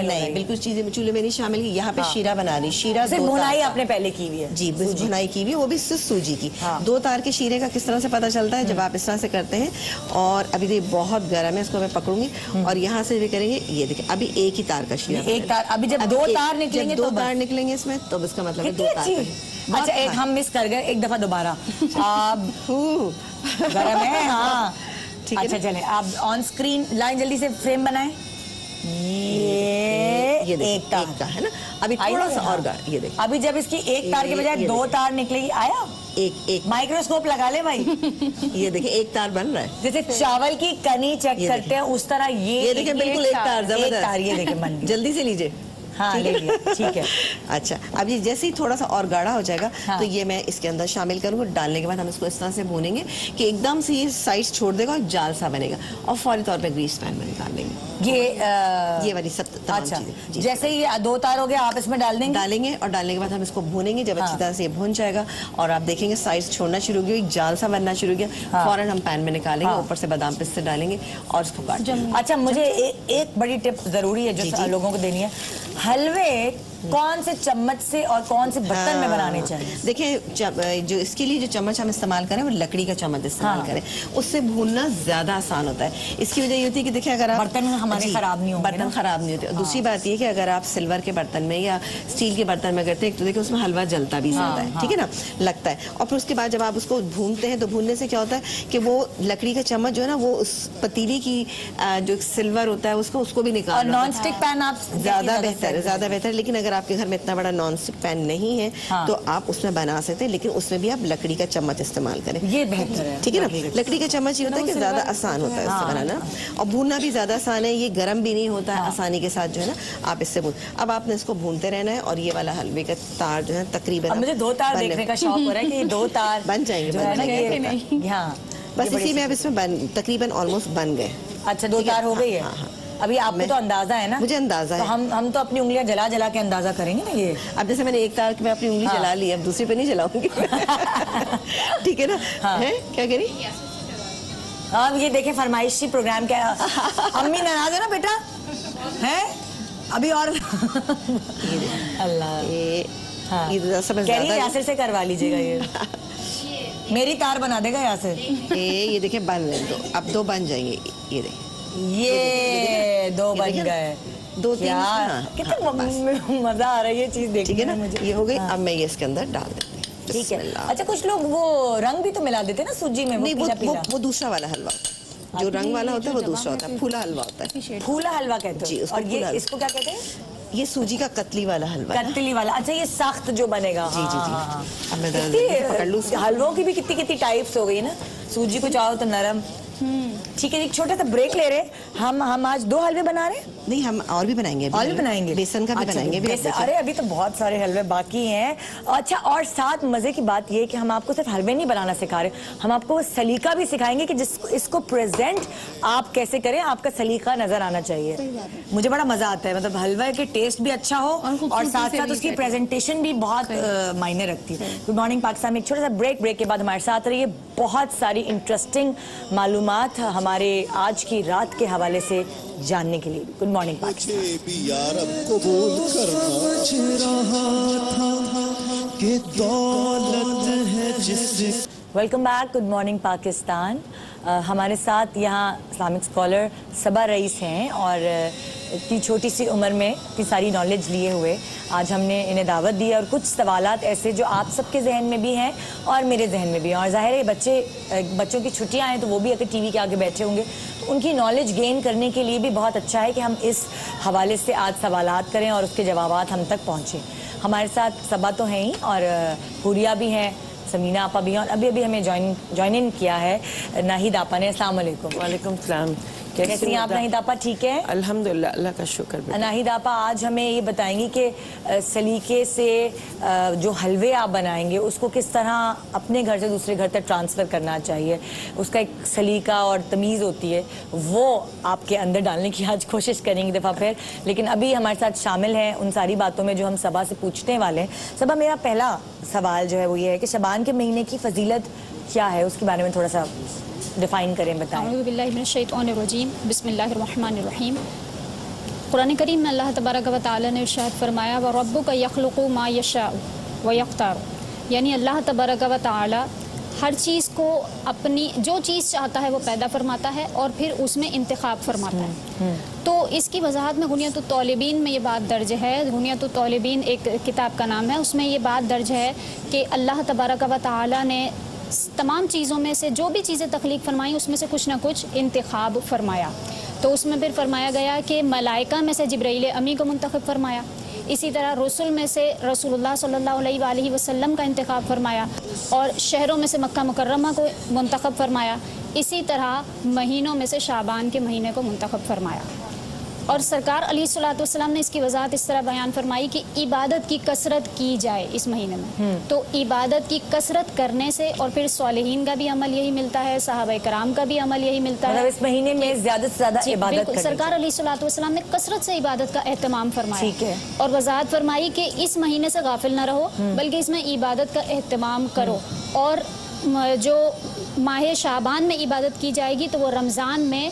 नहीं, बिल्कुल चीजें चूल्हे में नहीं शामिल की। यहाँ पे शीरा बना रही, शीरा भुनाई आपने पहले की हुई है। जी भुनाई की हुई, वो भी सिर्फ सूजी की। 2 तार के शीरे का किस तरह से पता चलता है जब आप इस तरह से करते हैं। और अभी तो बहुत गर्म है, इसको मैं पकड़ूंगी और यहाँ से भी करेंगे। ये देखिए अभी 1 ही तार का शीरा, 1 तार। अभी जब 2 तार निकलेंगे, 2 तार निकलेंगे इसमें तो इसका मतलब है 2 तार। अच्छा एक हम मिस कर गए, एक दफा दोबारा। आप गरम है। हाँ ठीक है। अच्छा चले आप ऑन स्क्रीन लाइन जल्दी से फ्रेम बनाएं। ये 1 तार का है ना। अभी थोड़ा सा और गाढ़ा, ये देखिए अभी जब इसकी 1 तार के बजाय 2 तार निकलेगी। आया एक माइक्रोस्कोप लगा ले भाई। ये देखिए 1 तार बन रहा है। जैसे चावल की कनी चेक करते हैं उस तरह ये देखिए बिल्कुल 1 तार, जबरदस्त। ये देखिए बन गया। जल्दी से लीजिए। हाँ ले लिया, ठीक है। अच्छा अब ये जैसे ही थोड़ा सा और गाढ़ा हो जाएगा तो ये मैं इसके अंदर शामिल करूँगा। डालने के बाद हम इसको इस तरह से भूनेंगे कि एकदम से ये साइड्स छोड़ देगा और जाल सा बनेगा और फौरी तौर पे ग्रीस पैन में निकाल लेंगे। ये वाली सब तमाम चीजें। जैसे ही 2 तार हो गया आप इसमें डालेंगे और डालने के बाद हम इसको भूनेंगे। जब अच्छी तरह से ये भून जाएगा और आप देखेंगे साइड्स छोड़ना शुरू हो गया, जाल सा बनना शुरू हो गया, फौरन हम पैन में निकालेंगे, ऊपर से बादाम पिस्ते डालेंगे और इसको काट। अच्छा मुझे एक बड़ी टिप जरूरी है जो लोगों को देनी है। हलवे कौन से चम्मच से और कौन से बर्तन में बनाने चाहिए? देखिए, जो इसके लिए जो चम्मच हम इस्तेमाल करें वो लकड़ी का चम्मच इस्तेमाल करें, उससे भूनना ज्यादा आसान होता है। इसकी वजह ये होती है कि देखिए, अगर आप बर्तन हमारे खराब नहीं होंगे, बर्तन खराब नहीं होते। दूसरी बात ये कि अगर आप सिल्वर के बर्तन में या स्टील के बर्तन में करते हैं तो देखिए उसमें हलवा जलता भी ज्यादा है, ठीक है ना, लगता है। और फिर उसके बाद जब आप उसको भूनते हैं तो भूनने से क्या होता है कि वो लकड़ी का चम्मच जो है ना वो उस पतीली की जो सिल्वर होता है उसको भी निकाल। और नॉन स्टिक पैन आप ज्यादा बेहतर है। लेकिन अगर आपके घर में इतना बड़ा नॉन स्टिक पैन नहीं है तो आप उसमें बना सकते हैं, लेकिन उसमें भी आप लकड़ी का चम्मच इस्तेमाल करें, ये बेहतर है, ठीक है ना। लकड़ी का चम्मच ये होता है कि ज्यादा आसान होता है उससे बनाना, और भूनना भी ज्यादा आसान है, ये गर्म भी नहीं होता है, आसानी के साथ जो है ना आप इससे भून। अब आपने इसको भूनते रहना है, और ये वाला हलवे का तार जो है तकरीबन, मुझे 2 तार देखने का शौक हो रहा है कि 2 तार बन जाएंगे, बस इसी में अब इसमें तकरीबन ऑलमोस्ट बन गए। अच्छा, 2 तार हो गई है। अभी आपको तो अंदाजा है ना? मुझे अंदाजा है। हम तो अपनी उंगलियां जला के अंदाजा करेंगे ना ये। अब जैसे मैंने एक तार में अपनी उंगली जला ली, अब दूसरी पे नहीं जलाऊंगी। ठीक है ना? है क्या करी? अब ये देखे फरमाइशी प्रोग्राम क्या अम्मी नाराज है ना बेटा, है अभी और अल्लाह ये यासिर से करवा लीजिएगा, ये मेरी तार बना देगा यासिर। ये देखिए बन रहे दो, अब 2 बन जाएंगे, ये देखिए ये 2 बन गए, 2-3 कितना मजा आ रहा है ये चीज देखने में। ठीक है ना, मुझे ये हो गई। अब मैं ये इसके अंदर डाल देती हूँ, ठीक है। अच्छा, कुछ लोग वो रंग भी तो मिला देते हैं ना सूजी में, नहीं वो दूसरा वाला हलवा, जो रंग वाला होता है वो दूसरा होता है, फूला हलवा होता है। फूला हलवा कहते हैं जी। और ये इसको क्या कहते हैं? ये सूजी का कतली वाला हलवा, कतली वाला। अच्छा, ये सख्त जो बनेगा। जी जी जी। अब मैं पकड़ लूँ। हलवों की भी कितनी टाइप्स हो गई ना, सूजी को चाहो तो नरम। ठीक है, एक छोटा सा ब्रेक ले रहे। हम आज 2 हलवे बना रहे हैं। नहीं, हम और भी बनाएंगे, और भी बनाएंगे, बेसन का भी बनाएंगे। अरे अभी तो बहुत सारे हलवे बाकी हैं। अच्छा, और साथ मजे की बात ये कि हम आपको सिर्फ हलवे नहीं बनाना सिखा रहे, हम आपको वो सलीका भी सिखाएंगे कि इसको प्रेजेंट आप कैसे करें, आपका सलीका नजर आना चाहिए। मुझे बड़ा मजा आता है, मतलब हलवा के टेस्ट भी अच्छा हो और साथ साथ उसकी प्रेजेंटेशन भी बहुत मायने रखती है। गुड मॉर्निंग पाकिस्तान में एक छोटा सा ब्रेक के बाद हमारे साथ रहिए। बहुत सारी इंटरेस्टिंग मालूमात हमारे आज की रात के हवाले से जानने के लिए। Good morning Pakistan. Welcome back, good morning Pakistan. हमारे साथ यहाँ इस्लामिक स्कॉलर सबा रईस हैं और इतनी छोटी सी उम्र में इतनी सारी नॉलेज लिए हुए आज हमने इन्हें दावत दी है, और कुछ सवालात ऐसे जो आप सबके जहन में भी हैं और मेरे जहन में भी हैं। और ज़ाहिर है बच्चों की छुट्टियां हैं तो वो भी अगर टीवी के आगे बैठे होंगे तो उनकी नॉलेज गेन करने के लिए भी बहुत अच्छा है कि हम इस हवाले से आज सवालात करें और उसके जवाबात हम तक पहुँचें। हमारे साथ सबा तो हैं ही, और हुरिया भी हैं, समीना आपा भी हैं, और अभी हमें ज्वाइन इन किया है नाहिद आपा ने। अस्सलाम वालेकुम। वालेकुम सलाम। कैसी हैं आप नाहिद आपा? ठीक है, अल्हम्दुलिल्लाह, अल्लाह का शुक्र। नाहिद आपा, आज हमें ये बताएंगी कि सलीके से जो हलवे आप बनाएंगे उसको किस तरह अपने घर से दूसरे घर तक ट्रांसफ़र करना चाहिए, उसका एक सलीका और तमीज़ होती है, वो आपके अंदर डालने की आज कोशिश करेंगे दफ़ा फिर। लेकिन अभी हमारे साथ शामिल हैं उन सारी बातों में जो हम सबा से पूछने वाले हैं। सबा, मेरा पहला सवाल जो है वो ये है कि शबान के महीने की फजीलत क्या है, उसके बारे में थोड़ा सा डिफाइन करें, बताएं। अऊज़ु बिल्लाहि मिनश शैतानिर रजीम, बिस्मिल्लाहिर रहमानिर रहीम। कुरान करीम में अल्लाह तबारक व तआला ने इरशाद फरमाया, व रब्बुका यखलुकु मा यशाउ व यख्तार, यानी अल्लाह तबारक व तआला हर चीज़ को अपनी जो चीज़ चाहता है वो पैदा फरमाता है और फिर उसमें इंतखाब फरमाता है। तो इसकी वजाहत में गुनियतुत तौलिबीन में ये बात दर्ज है, गुनियतुत तौलिबीन एक किताब का नाम है, उसमें ये बात दर्ज है कि अल्लाह तबारक व तआला ने तमाम चीज़ों में से जो भी चीज़ें तख्लीक फरमाई उसमें से कुछ ना कुछ इंतखाब फरमाया। तो उसमें फिर फरमाया गया कि मलाइका में से जिब्राइल अमी को मुंतखब फरमाया, इसी तरह रसूल में से रसूलुल्लाह सल्लल्लाहु अलैहि वसल्लम का इंतखाब फरमाया, और शहरों में से मक्का मुकर्रमा को मुंतखब फरमाया, इसी तरह महीनों में से शाबान के महीने को मुंतखब फरमाया। और सरकार अलैहिस्सलातु वस्सलाम ने इसकी वजाहत इस तरह बयान फरमाई कि इबादत की कसरत की जाए इस महीने में। तो इबादत की कसरत करने से और फिर सालिहीन का भी अमल यही मिलता है, सहाबा कराम का भी अमल यही मिलता है। इस महीने में ज़्यादा से ज़्यादा इबादत करनी। सरकार अलैहिस्सलातु वस्सलाम ने कसरत से इबादत का एहतमाम फरमाया, ठीक है, और वजाहत फरमाई कि इस महीने से गाफिल न रहो बल्कि इसमें इबादत का एहतमाम करो। और जो माह शाबान में इबादत की जाएगी तो वो रमज़ान में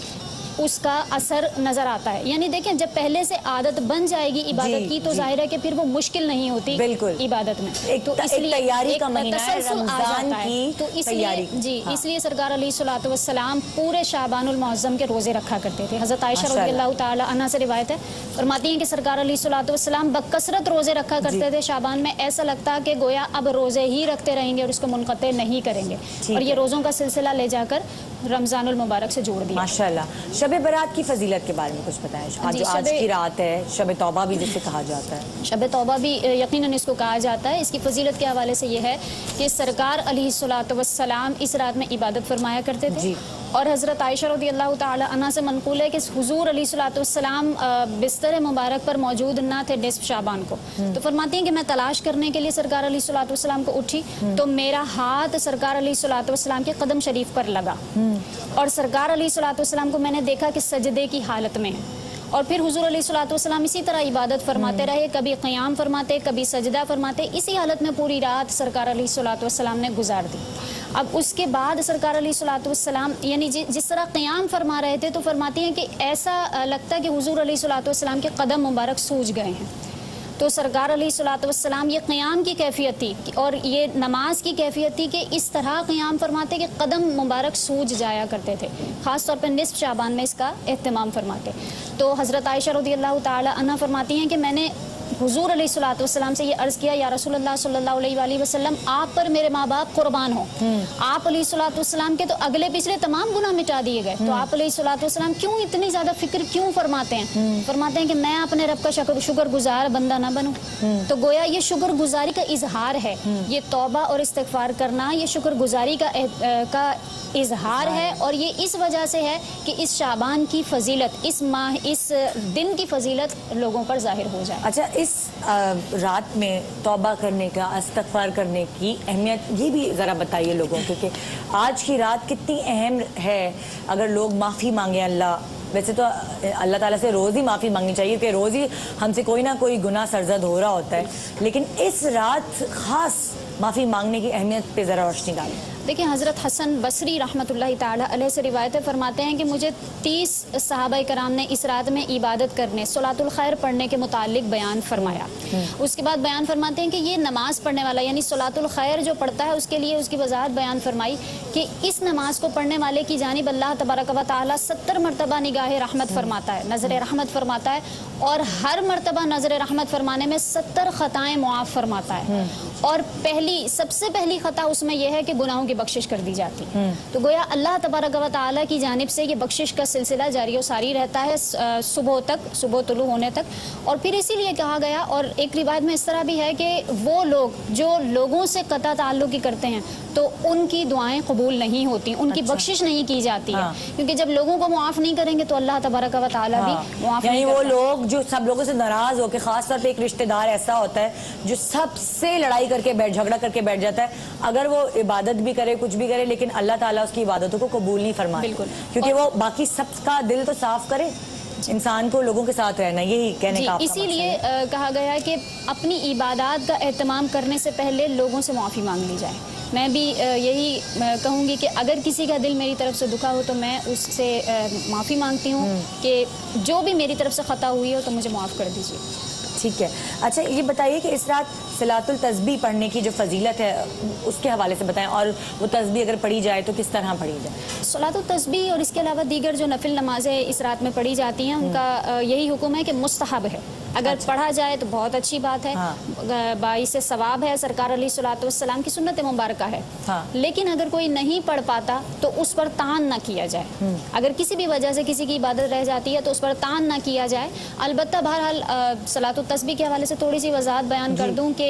उसका असर नजर आता है। यानी देखें, जब पहले से आदत बन जाएगी इबादत की तो जाहिर है कि फिर वो मुश्किल नहीं होती बिल्कुल इबादत में। तो इसलिए तैयारी का महीना है रमजान की, तो इसलिए जी इसलिए सरकार अलैहिस्सलातु वस्सलाम पूरे शाबानुल मुअज़्ज़म के रोजे रखा करते थे। हज़रत आयशा रज़ियल्लाहु ताला अन्हा से रिवायत है, फरमाती हैं कि सरकार अलैहिस्सलातु वस्सलाम बकसरत रोजे रखा करते थे शाबान में। ऐसा लगता कि गोया अब रोजे ही रखते रहेंगे और उसको मुनक़ते नहीं करेंगे, और ये रोज़ों का सिलसिला ले जाकर रमज़ानुल मुबारक से जोड़ दिया। माशाल्लाह। शब बारात की फजीलत के बारे में कुछ बताएं। आज की रात है, शब तौबा भी जिसे कहा जाता है। शब तौबा भी यकीनन इसको कहा जाता है। इसकी फजीलत के हवाले से ये है कि सरकार अलैहिस्सलातु वस्सलाम इस रात में इबादत फरमाया करते थे, और हज़रत आयशा रज़ियल्लाहु ताला अन्हा से मनक़ूल है कि हुज़ूर अलैहिस्सलातु वस्सलाम बिस्तर मुबारक पर मौजूद ना थे निस्फ़ शाबान को। तो फरमाती हैं कि मैं तलाश करने के लिए सरकार अलैहिस्सलातु वस्सलाम को उठी तो मेरा हाथ सरकार अलैहिस्सलातु वस्सलाम के कदम शरीफ पर लगा, और सरकार अलैहिस्सलातु वस्सलाम को मैंने देखा कि सजदे की हालत में है। और फिर हुज़ूर अलैहिस्सलातु वस्सलाम इसी तरह इबादत फरमाते रहे, कभी क़याम फरमाते, कभी सजदा फरमाते। इसी हालत में पूरी रात सरकार अलैहिस्सलातु वस्सलाम ने गुजार दी। अब उसके बाद सरकार अलैहिस्सलातु वस्सलाम यानी जिस तरह क़याम फरमा रहे थे तो फरमाती हैं कि ऐसा लगता कि हुज़ूर अलैहिस्सलातु वस्सलाम के कदम मुबारक सूज गए हैं। तो सरकार अलैहिस्सलातु वस्सलाम ये क़याम की कैफियत थी और ये नमाज की कैफियत थी कि इस तरह क़याम फरमाते कि कदम मुबारक सूज जाया करते थे। ख़ास तौर पर निस्फ़ शाबान में इसका एहतमाम फरमाते। तो हज़रत आयशा रज़ियल्लाहु ताला अन्हा फरमाती हैं कि मैंने हुज़ूर अलैहिस्सलातु वस्सलाम से ये अर्ज़ किया, या रसूलुल्लाह सल्लल्लाहु अलैहि वसल्लम, आप पर मेरे माँ बाप कुर्बान हो। आप अलैहिस्सलातु वस्सलाम के तो अगले पिछले तमाम गुनाह मिटा दिए गए, तो आप अलैहिस्सलातु वस्सलाम क्यों इतनी ज़्यादा फिक्र क्यों फरमाते हैं? फरमाते हैं कि मैं अपने रब का शुक्रगुजार बंदा ना बनूं। तो गोया ये शुक्रगुजारी का इजहार है, ये तौबा और इस्तिग़फ़ार करना ये शुक्रगुजारी का इजहार है, और ये इस वजह से है कि इस शाबान की फजीलत, इस माह, इस दिन की फजीलत लोगों पर जाहिर हो जाए। अच्छा, इस रात में तौबा करने का, इस्तिग़फ़ार करने की अहमियत ये भी ज़रा बताइए लोगों को कि आज की रात कितनी अहम है। अगर लोग माफ़ी मांगे वैसे तो अल्लाह ताला से रोज़ ही माफ़ी मांगनी चाहिए कि रोज़ ही हमसे कोई ना कोई गुनाह सरजद हो रहा होता है, लेकिन इस रात ख़ास माफ़ी मांगने की अहमियत पे ज़रा रोशनी डालें। देखिए, हज़रत हसन बसरी रहमतुल्लाहि ताला अलैह से रिवायतें फरमाते हैं कि मुझे 30 सहाबाए कराम ने इस रात में इबादत करने, सलातुल खैर पढ़ने के मुतालिक बयान फरमाया। उसके बाद बयान फरमाते हैं कि ये नमाज पढ़ने वाला यानी सलातुल खैर जो पढ़ता है उसके लिए उसकी वजाहत बयान फरमाई कि इस नमाज को पढ़ने वाले की जानिब अल्लाह तबारक व तआला 70 मरतबा निगाह रहमत फरमाता है, नज़र रहमत फरमाता है, और हर मरतबा नज़र रहमत फरमाने में 70 ख़ताएँ मुआफ़ फरमाता है। और सबसे पहली ख़ता उसमें यह है कि गुनाहों की बख्शिश कर दी जाती है। तो गोया अल्लाह तबारक व तआला की जानिब से ये बख्शिश का सिलसिला जारी व सारी रहता है सुबह तुलू होने तक। और फिर इसीलिए कहा गया, और एक रिवायत में इस तरह भी है कि वो लोग जो लोगों से कता ताल्लुक़ी करते हैं तो उनकी दुआएं कबूल नहीं होती, उनकी बख्शिश नहीं की जाती है, क्योंकि जब लोगों को मुआफ़ नहीं करेंगे तो अल्लाह तबारक व तआला भी मुआफ़ नहीं करता। वो लोग जो सब लोगों से नाराज़ होकर, खास तौर पे एक रिश्तेदार ऐसा होता है जो सबसे लड़ाई करके झगड़ा करके बैठ जाता है, अगर वो इबादत भी करे कुछ भी करे लेकिन अल्लाह ताला उसकी इबादतों को कबूल नहीं फरमाता, क्योंकि वो बाकी सबका दिल तो साफ करे, इंसान को लोगों के साथ रहना, यही कहने का इसीलिए कहा गया है कि अपनी इबादत का एहतमाम करने से पहले लोगों से माफ़ी मांग ली जाए। मैं भी यही कहूँगी कि अगर किसी का दिल मेरी तरफ से दुखा हो तो मैं उससे माफ़ी मांगती हूँ कि जो भी मेरी तरफ से ख़ता हुई हो तो मुझे माफ़ कर दीजिए। ठीक है। अच्छा, ये बताइए कि इस रात सलातुल तस्बीह पढ़ने की जो फजीलत है उसके हवाले से बताएं, और वो तस्बीह अगर पढ़ी जाए तो किस तरह पढ़ी जाए? सलातुल तस्बीह और इसके अलावा दीगर जो नफिल नमाज़ें इस रात में पढ़ी जाती हैं उनका यही हुक्म है कि मुस्तहब है, अगर पढ़ा जाए तो बहुत अच्छी बात है, बाइस सवाब है, सरकार अलैहिस्सलातु वस्सलाम की सुन्नत मुबारका है। लेकिन अगर कोई नहीं पढ़ पाता तो उस पर तान ना किया जाए। अगर किसी भी वजह से किसी की इबादत रह जाती है तो उस पर तान ना किया जाए। अलबत्ता बहरहाल सलातुल तस्बीह के हवाले से थोड़ी सी वजाहत बयान कर दूं कि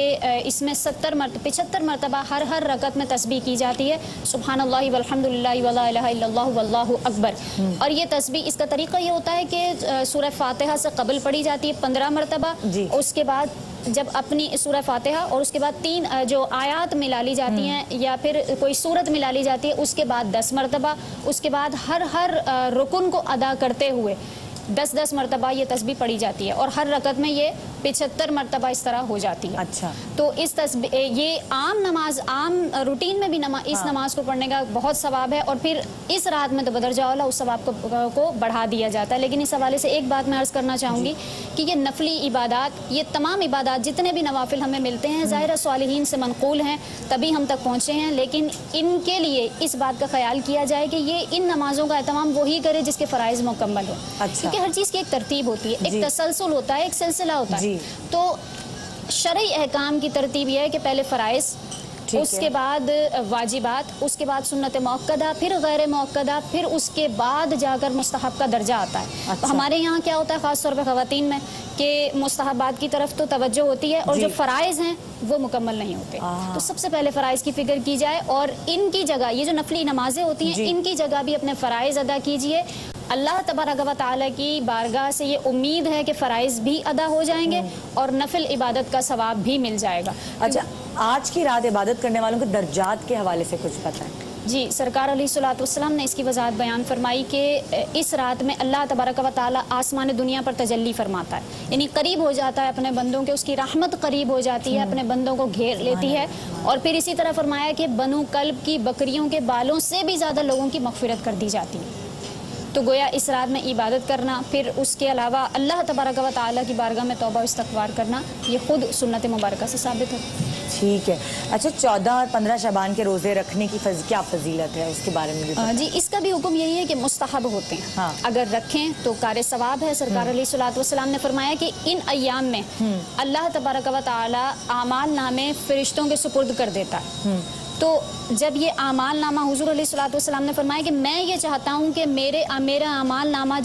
इसमें 75 मरतबा हर रकत में तस्बीह की जाती है, सुब्हानल्लाहि वल्हम्दुलिल्लाहि वला इलाहा इल्लल्लाहु वल्लाहु अकबर। और ये तस्बीह, इसका तरीका ये होता है कि सूरह फातिहा से कबल पढ़ी जाती है 15 मरतबा, उसके बाद जब अपनी सूरह फातिहा और उसके बाद 3 जो आयात मिला ली जाती हैं या फिर कोई सूरत मिला ली जाती है उसके बाद 10 मरतबा, उसके बाद हर रुकन को अदा करते हुए 10-10 मरतबा ये तस्बीह पढ़ी जाती है। और हर रकत में ये 75 मरतबा इस तरह हो जाती है। अच्छा। तो इस ये आम नमाज, आम रूटीन में भी इस नमाज को पढ़ने का बहुत सवाब है, और फिर इस रात में तो बदरजा वाला उस सवाब को बढ़ा दिया जाता है। लेकिन इस हवाले से एक बात मैं अर्ज़ करना चाहूँगी कि ये नफली इबादात, ये तमाम इबादात जितने भी नवाफिल हमें मिलते हैं, ज़ाहिर सालिहीन से मनक़ूल हैं, तभी हम तक पहुँचे हैं। लेकिन इनके लिए इस बात का ख्याल किया जाए कि ये इन नमाज़ों का एहतमाम वही करे जिसके फ़राइज़ मुकम्मल हो। क्योंकि हर चीज़ की एक तरतीब होती है, एक तसलसल होता है, एक सिलसिला होता है। तो शरई अहकाम की तरतीब यह है कि पहले फ़राइज़, उसके बाद वाजिबात, उसके बाद सुन्नत मौक्कदा, फिर गैर मौक्कदा, फिर उसके बाद जाकर मुस्तहब का दर्जा आता है। अच्छा। तो हमारे यहाँ क्या होता है ख़ास तौर पर ख़वातीन में कि मुस्तहबात की तरफ तो तवज्जो होती है, और जो फ़राइज़ हैं वो मुकम्मल नहीं होते। तो सबसे पहले फ़राइज़ की फ़िक्र की जाए, और इनकी जगह ये जो नफली नमाजें होती हैं, इनकी जगह भी अपने फ़राइज़ अदा कीजिए। अल्लाह तबारक व तआला की बारगाह से ये उम्मीद है कि फ़राइज़ भी अदा हो जाएंगे और नफिल इबादत का सवाब भी मिल जाएगा। अच्छा, आज की रात इबादत करने वालों के दर्जात के हवाले से कुछ पता है? जी, सरकार अलैहिस्सलातु वस्सलाम ने इसकी वजाहत बयान फरमाई कि इस रात में अल्लाह तबारक व तआला आसमान दुनिया पर तजल्ली फरमाता है, यानी करीब हो जाता है अपने बंदों के, उसकी रहमत करीब हो जाती है, अपने बंदों को घेर लेती है। और फिर इसी तरह फरमाया कि बनु कल्ब की बकरियों के बालों से भी ज़्यादा लोगों की मग़फ़िरत कर दी जाती है। तो गोया इस रात में इबादत करना, फिर उसके अलावा अल्लाह तबारक व तआला की बारगाह में तौबा इस्तग़फ़ार करना, ये खुद सुन्नत मुबारका से साबित है। ठीक है। अच्छा, 14 और 15 शबान के रोज़े रखने की क्या फजीलत है, उसके बारे में भी जी, इसका भी हुक्म यही है कि मुस्तहब होते हैं। हाँ। अगर रखें तो कार सवाब है। सरकार अलैहिस्सलातु वस्सलाम ने फरमाया कि इन अय्याम में अल्लाह तबारक व तआला आमाल नामे फरिश्तों के सुपुर्द कर देता है। तो जब ये आमाल नामा, हुज़ूर अलैहिस्सलातु वस्सलाम ने फरमाया कि मैं ये चाहता हूँ कि मेरा आमाल नामा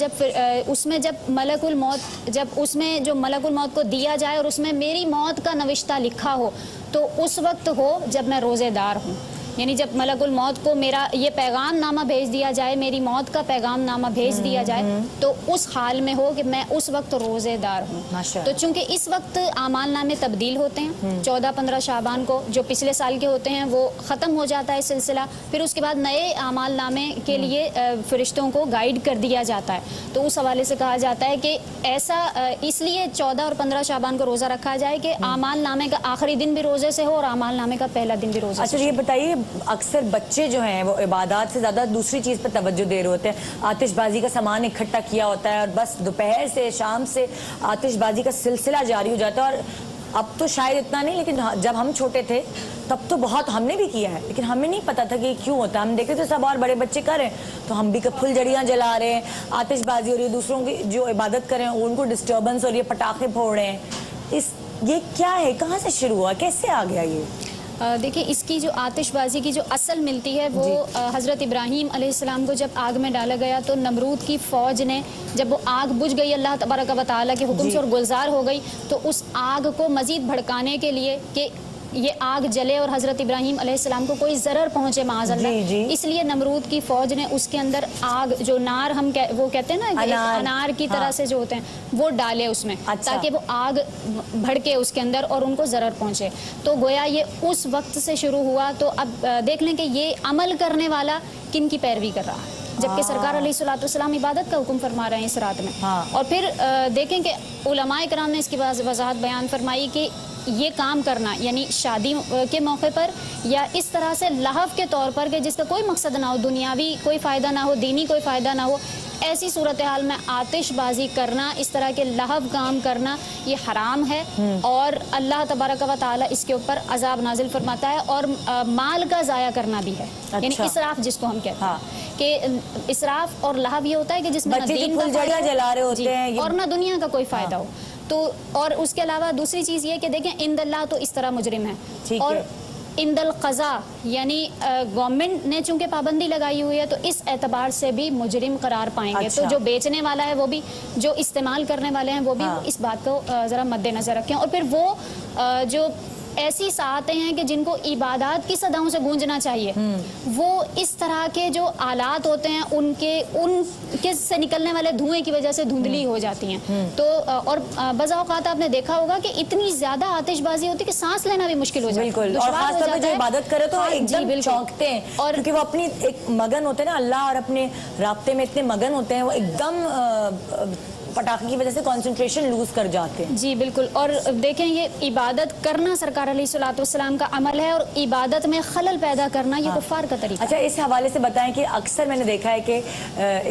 उसमें जब मलकुल मौत, जब उसमें जो मलकुल मौत को दिया जाए और उसमें मेरी मौत का नविश्ता लिखा हो, तो उस वक्त हो जब मैं रोज़ेदार हूँ। यानी जब मलकुल मौत को मेरा ये पैगाम नामा भेज दिया जाए, मेरी मौत का पैगाम नामा भेज दिया जाए, तो उस हाल में हो कि मैं उस वक्त रोज़ेदार हूँ। तो चूंकि इस वक्त आमाल नामे तब्दील होते हैं, 14-15 शाबान को जो पिछले साल के होते हैं वो ख़त्म हो जाता है सिलसिला, फिर उसके बाद नए आमाल नामे के लिए फरिश्तों को गाइड कर दिया जाता है। तो उस हवाले से कहा जाता है कि ऐसा इसलिए 14 और 15 शाबान को रोज़ा रखा जाए कि आमाल नामे का आखिरी दिन भी रोज़े से हो और आमाल नामे का पहला दिन भी रोज़े से। अच्छा, ये बताइए, अक्सर बच्चे जो हैं वो इबादत से ज़्यादा दूसरी चीज़ पर तवज्जो दे रहे होते हैं। आतिशबाजी का सामान इकट्ठा किया होता है और बस दोपहर से शाम से आतिशबाजी का सिलसिला जारी हो जाता है। और अब तो शायद इतना नहीं, लेकिन जब हम छोटे थे तब तो बहुत हमने भी किया है, लेकिन हमें नहीं पता था कि क्यों होता है। हम देखते थे सब और बड़े बच्चे कर रहे हैं तो हम भी फुलझड़ियाँ जला रहे हैं, आतिशबाजी हो रही है, दूसरों की जो इबादत कर रहे हैं उनको डिस्टर्बेंस हो रही है, पटाखे फोड़ रहे हैं। ये क्या है, कहाँ से शुरू हुआ, कैसे आ गया ये? देखिए, इसकी जो आतिशबाजी की जो असल मिलती है वो हज़रत इब्राहीम अलैहिस्सलाम को जब आग में डाला गया तो नमरूद की फ़ौज ने, जब वो आग बुझ गई अल्लाह तबारक व तआला के हुक्म से और गुलजार हो गई, तो उस आग को मज़ीद भड़काने के लिए कि ये आग जले और हज़रत इब्राहीम अलैहिस्सलाम को कोई ज़रर पहुँचे माज़अल्लाह, इसलिए नमरूद की फ़ौज ने उसके अंदर आग, जो नार वो कहते हैं ना, अनार की तरह से जो होते हैं, वो डाले उसमें। अच्छा। ताकि वो आग भड़के उसके अंदर और उनको ज़रर पहुँचे। तो गोया ये उस वक्त से शुरू हुआ। तो अब देख लें कि ये अमल करने वाला किन की पैरवी कर रहा है, जबकि सरकार अलैहिस्सलातु वस्सलाम इबादत का हुक्म फरमा रहे हैं इस रात में। और फिर देखें कि उलमाए किराम ने इसकी वजाहत बयान फरमाई कि ये काम करना, यानी शादी के मौके पर या इस तरह से लहव के तौर पर कि जिसका कोई मकसद ना हो, दुनियावी कोई फ़ायदा ना हो, दीनी कोई फ़ायदा ना हो, ऐसी सूरत हाल में आतिशबाजी करना, इस तरह के लहव काम करना, ये हराम है। और अल्लाह तबारक व तआला इसके ऊपर अजाब नाजिल फरमाता है। और माल का ज़ाया करना भी है। अच्छा। यानी इसराफ जिसको हम कहते हैं कि इसराफ और लहव ये होता है कि जिसमें ना दीन का फ़ायदा जला रहे होते हैं और ना दुनिया का कोई फ़ायदा हो। तो और उसके अलावा दूसरी चीज़ ये कि देखें, इंदल्लाह तो इस तरह मुजरिम है, और इंदल क़ज़ा यानी गवर्नमेंट ने चूंकि पाबंदी लगाई हुई है तो इस एतबार से भी मुजरिम करार पाएंगे। अच्छा। तो जो बेचने वाला है वो भी, जो इस्तेमाल करने वाले हैं वो भी इस बात को ज़रा मद्देनज़र रखें। और फिर वो जो ऐसी सातें हैं कि जिनको इबादत की सदाओं से गूंजना चाहिए, वो इस तरह के जो आलात होते हैं उनके से निकलने वाले धुएं की वजह से धुंधली हो जाती हैं। तो और बज़ औक़ात आपने देखा होगा कि इतनी ज्यादा आतिशबाजी होती है कि सांस लेना भी मुश्किल हो जाता है। बिल्कुल। और खास तौर पे जो इबादत करे तो एकदम चौंकते हैं, और क्योंकि वो अपनी एक मगन होते हैं ना अल्लाह और अपने राब्ते में इतने मगन होते हैं, वो एकदम पटाखे की वजह से कंसंट्रेशन लूज कर जाते हैं। जी बिल्कुल, और देखें ये इबादत करना सरकार अलैहिस्सलाम का अमल है और इबादत में खलल पैदा करना ये कुफ्फार का तरीका। अच्छा, इस हवाले से बताएं कि अक्सर मैंने देखा है कि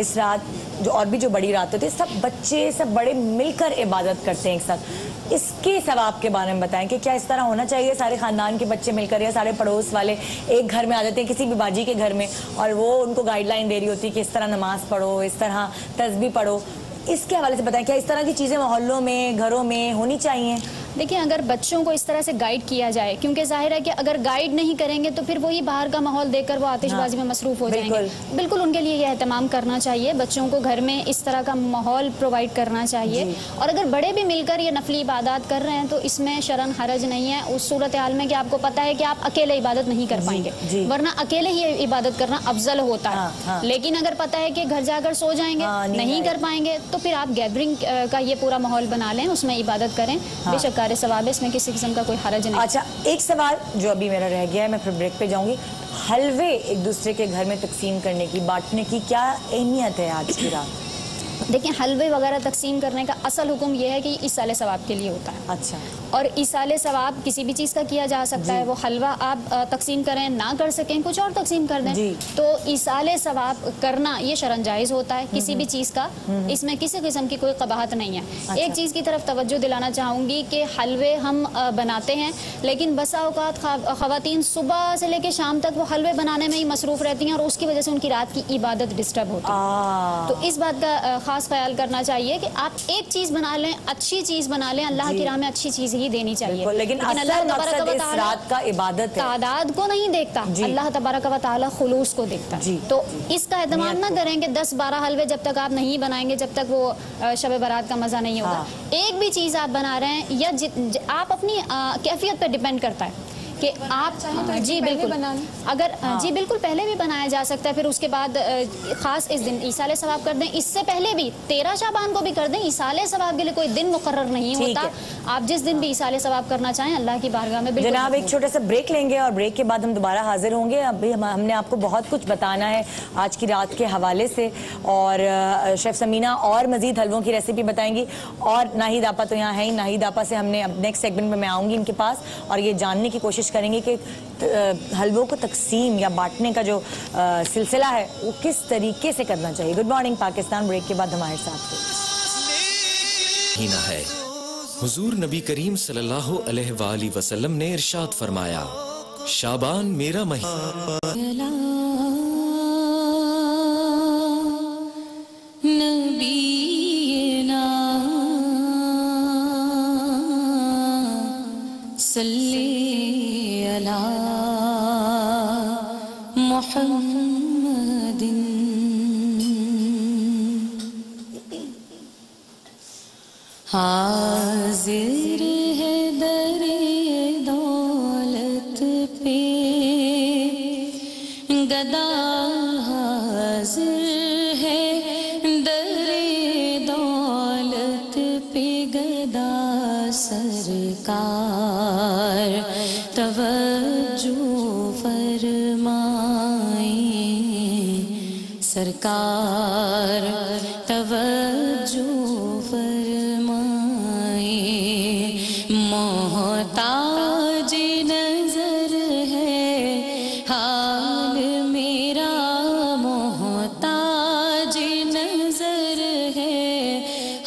इस रात जो और भी जो बड़ी रात होती है सब बच्चे सब बड़े मिलकर इबादत करते हैं एक साथ, इसके सवाब के बारे में बताएं कि क्या इस तरह होना चाहिए? सारे खानदान के बच्चे मिलकर या सारे पड़ोस वाले एक घर में आ जाते हैं किसी भी बाजी के घर में और वो उनको गाइडलाइन दे रही होती है कि इस तरह नमाज पढ़ो, इस तरह तस्बीह पढ़ो, इसके हवाले से बताएं क्या इस तरह की चीजें मोहल्लों में घरों में होनी चाहिए? देखिए, अगर बच्चों को इस तरह से गाइड किया जाए, क्योंकि जाहिर है कि अगर गाइड नहीं करेंगे तो फिर वही बाहर का माहौल देखकर वो आतिशबाजी में मसरूफ हो जाएंगे। बिल्कुल उनके लिए यह एहतमाम करना चाहिए, बच्चों को घर में इस तरह का माहौल प्रोवाइड करना चाहिए। और अगर बड़े भी मिलकर ये नफली इबादत कर रहे हैं तो इसमें शरन हरज नहीं है, उस सूरत हाल में कि आपको पता है कि आप अकेले इबादत नहीं कर पाएंगे, वरना अकेले ही इबादत करना अफजल होता है। लेकिन अगर पता है कि घर जाकर सो जाएंगे, नहीं कर पाएंगे, तो फिर आप गैदरिंग का ये पूरा माहौल बना लें, उसमें इबादत करें, बेशक कार सवाब है, इसमें किसी किस्म का कोई हरज नहीं। अच्छा, एक सवाल जो अभी मेरा रह गया है, मैं फिर ब्रेक पे जाऊंगी। हलवे एक दूसरे के घर में तकसीम करने की, बांटने की क्या अहमियत है आज की रात? देखिए, हलवे वगैरह तकसीम करने का असल हुक्म यह है कि इसाले सवाब के लिए होता है। अच्छा। और इसाले सवाब किसी भी चीज़ का किया जा सकता है, वो हलवा आप तकसीम करें, ना कर सकें कुछ और तकसीम कर दें, तो इसाले सवाब करना ये शरन जायज़ होता है किसी भी चीज़ का, इसमें किसी किस्म की कोई कबाहत नहीं है। अच्छा। एक चीज़ की तरफ तवज्जो दिलाना चाहूँगी कि हलवे हम बनाते हैं, लेकिन बसा औकात ख़वातीन सुबह से लेकर शाम तक वो हलवे बनाने में ही मसरूफ़ रहती हैं और उसकी वजह से उनकी रात की इबादत डिस्टर्ब होती है। तो इस बात का खास ख्याल करना चाहिए कि आप एक चीज़ बना लें, अच्छी चीज़ बना लें, अल्लाह की राह में अच्छी चीज़ ही देनी चाहिए। लेकिन अल्लाह मकसद इस रात का इबादत है, तादाद को नहीं देखता, अल्लाह तबारक व तआला खुलूस को देखता है। तो इसका एहतमाम ना करें कि 10-12 हलवे जब तक आप नहीं बनाएंगे जब तक वो शब बारात का मजा नहीं होगा। एक भी चीज़ आप बना रहे हैं या आप अपनी कैफियत पर डिपेंड करता है कि आप जी बिल्कुल अगर जी बिल्कुल पहले भी बनाया जा सकता है, फिर उसके बाद खास इस दिन ईसाले सवाब कर दें, इससे पहले भी 13 शाबान को भी कर दें। ईसाले सवाब के लिए कोई दिन मुकर्रर नहीं होता, आप जिस दिन भी ईसाले सवाब करना चाहें अल्लाह की बारगाह में। जनाब, एक छोटा सा ब्रेक लेंगे और ब्रेक के बाद हम दोबारा हाजिर होंगे। अभी हमने आपको बहुत कुछ बताना है आज की रात के हवाले से, और शेफ समीना और मजीद हलवों की रेसिपी बताएंगी, और नाहिद आपा तो यहाँ है ही, नाहिद आपा से हमने अब नेक्स्ट सेगमेंट में मैं आऊँगी इनके पास और ये जानने की कोशिश करेंगे कि हलवों को तकसीम या बांटने का जो सिलसिला है वो किस तरीके से करना चाहिए। गुड मॉर्निंग पाकिस्तान, ब्रेक के बाद हमारे साथ है। हुजूर नबी करीम सल्लल्लाहु अलैहि वसल्लम ने इरशाद फरमाया, शाबान मेरा महीना हाजिर है दरे दौलत पे गदा, हाजिर है दरे दौलत पे गदा, सरकार तवज्जो फरमाए, सरकार तवज्जो मोहताज नजर है हाल मेरा, मोहताज नजर है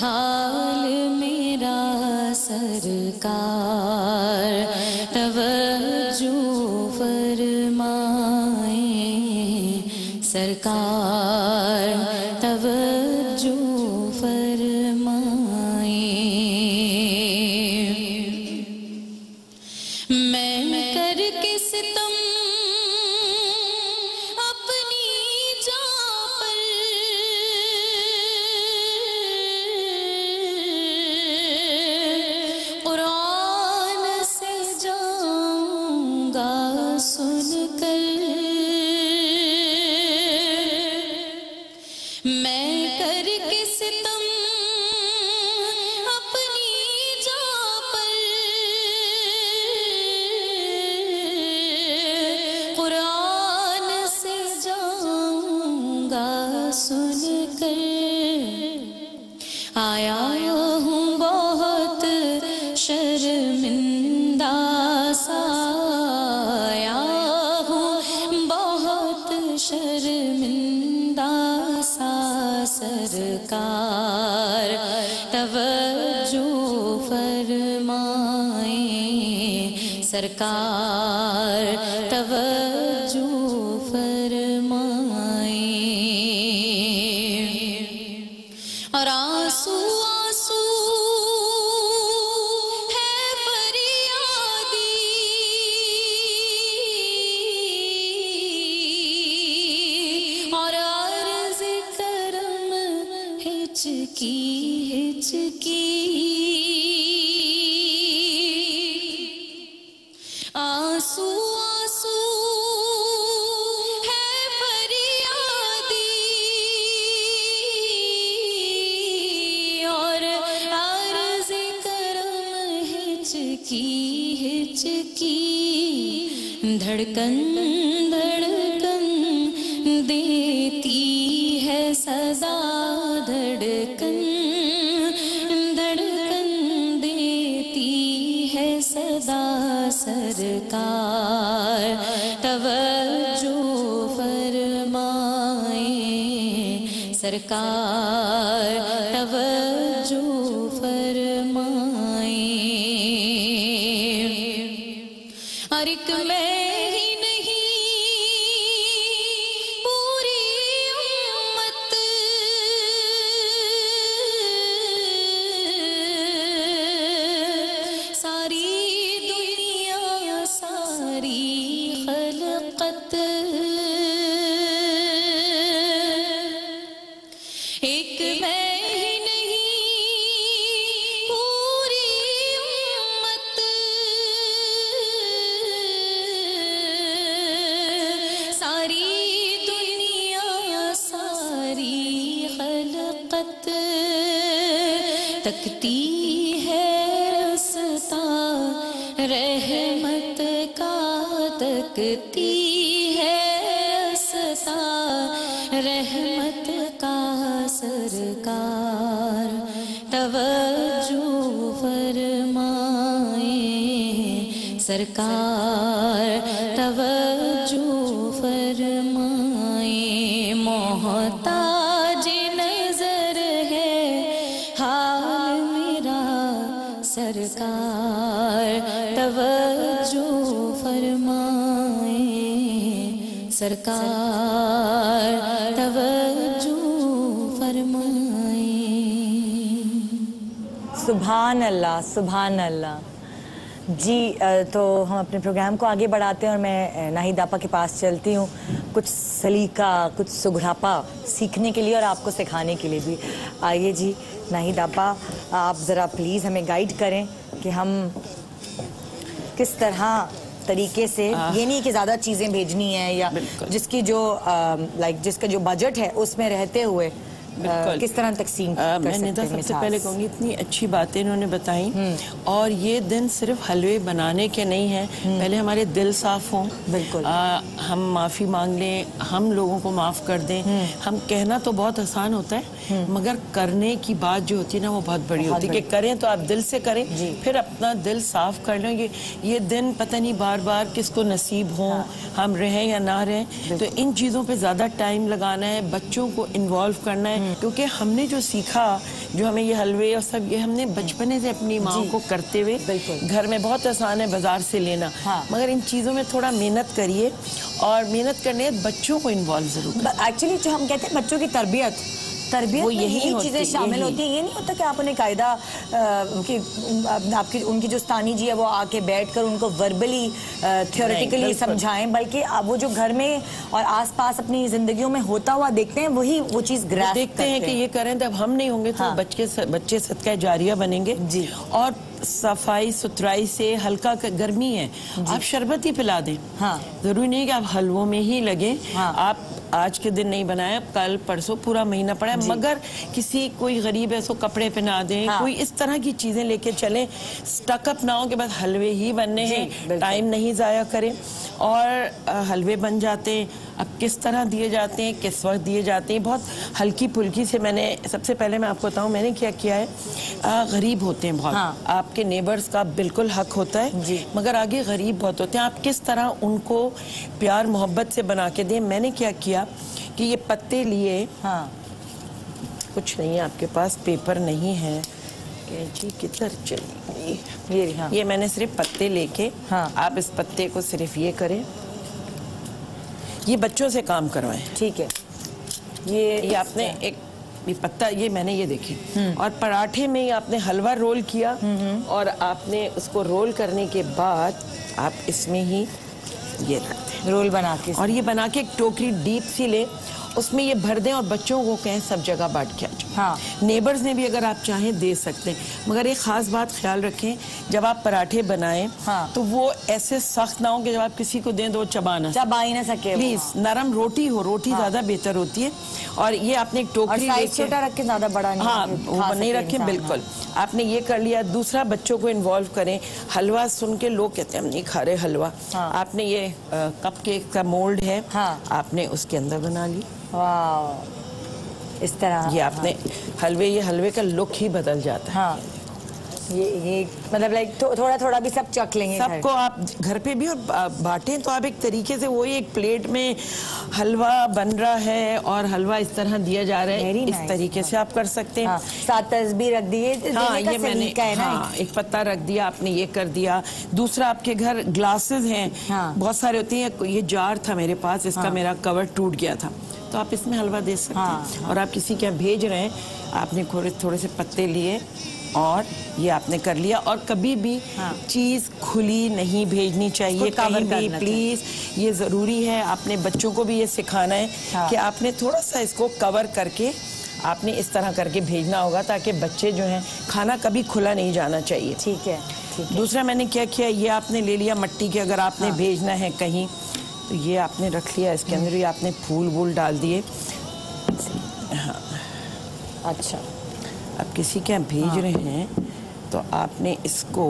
हाल मेरा, सरकार तवज्जो फरमाए, सरकार तवज्जो फरमाए। मैं करके सितम अपनी जान पर, कुरान से जाऊंगा सुनकर, मैं करके सितम आया सरकार तवज्जो फरमाए, सरकार तवज्जो फरमाए। और आंसू आंसू है फरियादी, और अर्ज़ करम हिचकी हिचकी। आंसू आंसू है फरियादी, और अर्ज़ करम हिचकी हिचकी। धड़कन धड़कन देती है सदा, धड़कन धड़कन देती है सदा। सरकार तवज्जो फरमाए, सरकार तवज्जो फरमाए। और एक मैं ही नहीं पूरी उम्मत सारी दुनिया सारी खलकत, एक मैं ही नहीं पूरी उम्मत सारी दुनिया सारी खलकत। तकती है रास्ता रहमत का, तकती है रास्ता रहमत का। सरकार तवज्जो फरमाए, सरकार तवज्जो फरमाए। मोहताज नजर है हाल मेरा, सरकार तवज्जो फरमाए, सरकार तवज्जो फरमाए। सुभान अल्लाह, सुभान अल्लाह। जी तो हम अपने प्रोग्राम को आगे बढ़ाते हैं और मैं नाहिद आपा के पास चलती हूँ कुछ सलीका, कुछ सुघरापा सीखने के लिए और आपको सिखाने के लिए भी। आइए जी नाहिद आपा, आप ज़रा प्लीज़ हमें गाइड करें कि हम किस तरह तरीके से, ये नहीं कि ज़्यादा चीज़ें भेजनी है या जिसकी जो जिसका जो बजट है उसमें रहते हुए किस तरह तकसीम कर मैंने तो सबसे पहले कहूँगी इतनी अच्छी बातें इन्होंने बताई। और ये दिन सिर्फ हलवे बनाने के नहीं है, पहले हमारे दिल साफ हों, बिल्कुल हम माफ़ी मांग लें, हम लोगों को माफ़ कर दें। हम कहना तो बहुत आसान होता है मगर करने की बात जो होती है ना वो बहुत बड़ी होती है कि करें तो आप दिल से करें, फिर अपना दिल साफ कर लें। ये दिन पता नहीं बार बार किसको नसीब हो, हम रहें या ना रहें, तो इन चीज़ों पे ज़्यादा टाइम लगाना है, बच्चों को इन्वॉल्व करना है। क्योंकि हमने जो सीखा, जो हमें ये हलवे और सब ये हमने बचपने से अपनी माँ को करते हुए, घर में बहुत आसान है बाजार से लेना, मगर इन चीज़ों में थोड़ा मेहनत करिए और मेहनत करने बच्चों को इन्वॉल्व जरूर। एक्चुअली जो हम कहते हैं बच्चों की तरबियत वो यही चीज़ें शामिल होती हैं। ये नहीं होता कि आप उन्हें कायदा आपकी उनकी जो स्थानीय जी है वो आके बैठकर उनको वर्बली थ्योरेटिकली समझाएं, बल्कि वो जो घर में और आसपास अपनी जिंदगियों में होता हुआ देखते हैं वही वो चीज़ ग्रैस्प देखते हैं कि ये करें। तब हम नहीं होंगे तो बच्चे सदका जारिया बनेंगे जी। और सफाई सुथराई से, हल्का गर्मी है आप शरबत ही पिला दें, जरूरी नहीं कि आप हलवों में ही लगे। आप आज के दिन नहीं बनाया, कल परसों पूरा महीना पड़ा है, मगर किसी कोई गरीब है उसको कपड़े पहना दें, कोई इस तरह की चीजें लेके चलें। स्टकअप ना हो के बाद हलवे ही बनने हैं, टाइम नहीं जाया करें। और हलवे बन जाते हैं, अब किस तरह दिए जाते हैं, किस वक्त दिए जाते हैं, बहुत हल्की फुल्की से। मैंने सबसे पहले मैं आपको बताऊं मैंने क्या किया है, गरीब होते हैं बहुत, आपके नेबर्स का बिल्कुल हक होता है, मगर आगे गरीब बहुत होते हैं, आप किस तरह उनको प्यार मोहब्बत से बना के दें। मैंने क्या किया कि ये पत्ते लिए, कुछ नहीं है आपके पास, पेपर नहीं है जी, किधर चली ये हाँ। ये मैंने सिर्फ पत्ते लेके, हाँ। आप इस पत्ते को सिर्फ ये करें, ये बच्चों से काम करवाएं। ठीक है। ये आपने एक ये पत्ता, ये मैंने ये देखी, और पराठे में ही आपने हलवा रोल किया, और आपने उसको रोल करने के बाद आप इसमें ही ये रख दें, रोल बना के, और ये बना के एक टोकरी डीप सी ले, उसमें ये भर दें और बच्चों को कहें सब जगह बांट के आ जाओ। हाँ। नेबर्स ने भी अगर आप चाहें दे सकते हैं, मगर एक खास बात ख्याल रखें, जब आप पराठे बनाएं, हाँ। तो वो ऐसे सख्त ना हो कि जब आप किसी को दें तो वो चबा ना सके। प्लीज नरम रोटी हो, रोटी हाँ। ज्यादा बेहतर होती है। और ये आपने एक टोकरी छोटा रख के, ज्यादा बड़ा नहीं, हाँ वो नहीं रखें बिल्कुल। आपने ये कर लिया। दूसरा, बच्चों को इन्वॉल्व करें। हलवा सुन के लोग कहते हैं हम नहीं खा रहे हलवा, आपने ये कप केक का मोल्ड है, आपने उसके अंदर बना ली। वाह, इस तरह ये आपने हलवे, ये हलवे का लुक ही बदल जाता है। हाँ। ये मतलब लाइक थोड़ा थोड़ा भी सब चख लेंगे, सबको आप घर पे भी और बांटें तो आप एक तरीके से, वही एक प्लेट में हलवा बन रहा है और हलवा इस तरह दिया जा रहा है, इस तरीके से आप कर सकते हैं। हाँ, साथ तस्बीह रख दिए, हाँ ये मैंने, हाँ एक पत्ता रख दिया, आपने ये कर दिया। दूसरा, आपके घर ग्लासेस हैं, हाँ। बहुत सारे होते हैं। ये जार था मेरे पास, इसका मेरा कवर टूट गया था, तो आप इसमें हलवा दे सकते हैं। और आप किसी के यहाँ भेज रहे हैं, आपने थोड़े से पत्ते लिए और ये आपने कर लिया। और कभी भी चीज़ खुली नहीं भेजनी चाहिए कहीं भी, प्लीज। ये ज़रूरी है, आपने बच्चों को भी ये सिखाना है कि आपने थोड़ा सा इसको कवर करके आपने इस तरह करके भेजना होगा, ताकि बच्चे जो हैं, खाना कभी खुला नहीं जाना चाहिए। ठीक है। दूसरा मैंने क्या किया, ये आपने ले लिया मट्टी के, अगर आपने भेजना है कहीं तो ये आपने रख लिया, इसके अंदर ये आपने फूल वूल डाल दिए। हाँ अच्छा, अब किसी के यहाँ भेज रहे हैं तो आपने इसको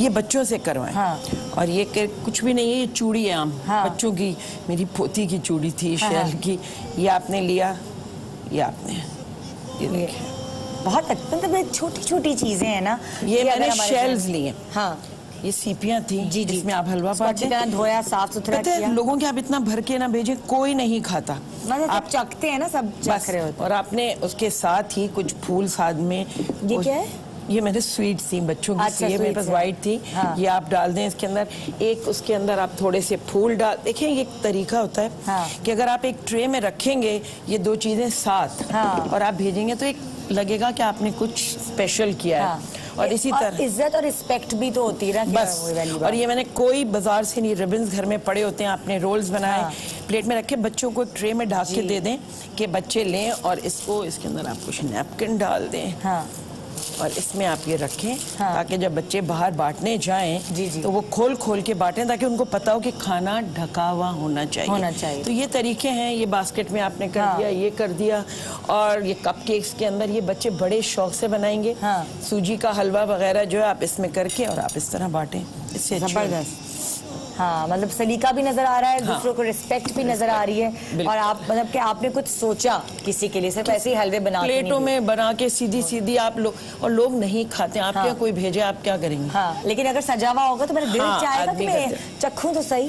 ये बच्चों से करवाएं। हाँ। और ये कुछ भी नहीं है, ये चूड़ी है आम, हाँ। बच्चों की, मेरी पोती की चूड़ी थी, शेल की, ये आपने लिया, ये आपने ये देखें, बहुत मतलब छोटी छोटी चीजें हैं ना। ये मैंने शेल्स लिए, हाँ ये सीपियां थी जिसमें आप हलवा अच्छी तरह धोया, साफ सुथरा किया। लोगों के आप इतना भर के ना भेजें, कोई नहीं खाता, आप चखते हैं ना, सब चख रहे होते। और आपने उसके साथ ही कुछ फूल साथ में, ये क्या है? ये मैंने स्वीट थी बच्चों की, अच्छा, मेरे पास व्हाइट थी। हाँ। ये आप डाल दें इसके अंदर, एक उसके अंदर आप थोड़े से फूल डाल, देखें ये एक तरीका होता है। हाँ। कि अगर आप एक ट्रे में रखेंगे ये दो चीजें साथ, हाँ। और आप भेजेंगे तो एक लगेगा कि आपने कुछ स्पेशल किया है। हाँ। और इसी तरह इज्जत और रिस्पेक्ट भी तो होती है ना, बस। और ये मैंने कोई बाजार से नहीं, रिबन्स घर में पड़े होते हैं, आपने रोल्स बनाए, हाँ। प्लेट में रखे, बच्चों को ट्रे में ढक के दे दें कि बच्चे लें, और इसको इसके अंदर आप कुछ नैपकिन डाल दें। हाँ। और इसमें आप ये रखें, हाँ। ताकि जब बच्चे बाहर बांटने जाएं तो वो खोल खोल के बांटें, ताकि उनको पता हो कि खाना ढका हुआ होना चाहिए। तो ये तरीके हैं। ये बास्केट में आपने कर दिया, ये कर दिया। और ये कपकेक्स के अंदर ये बच्चे बड़े शौक से बनाएंगे। हाँ। सूजी का हलवा वगैरह जो है आप इसमें करके और आप इस तरह बांटें, इससे जबरदस्त। हाँ, मतलब सलीका भी नजर आ रहा है, दूसरों को रिस्पेक्ट भी नजर आ रही है। और आप मतलब कि आपने कुछ सोचा किसी के लिए, सिर्फ ऐसे ही हलवे बना प्लेटों में बना के सीधी सीधी आप लोग, और लोग नहीं खाते, आप क्या कोई भेजे, आप क्या करेंगे? हाँ, लेकिन अगर सजा हुआ होगा तो मेरा दिल चाहेगा कि मैं चखूं तो सही।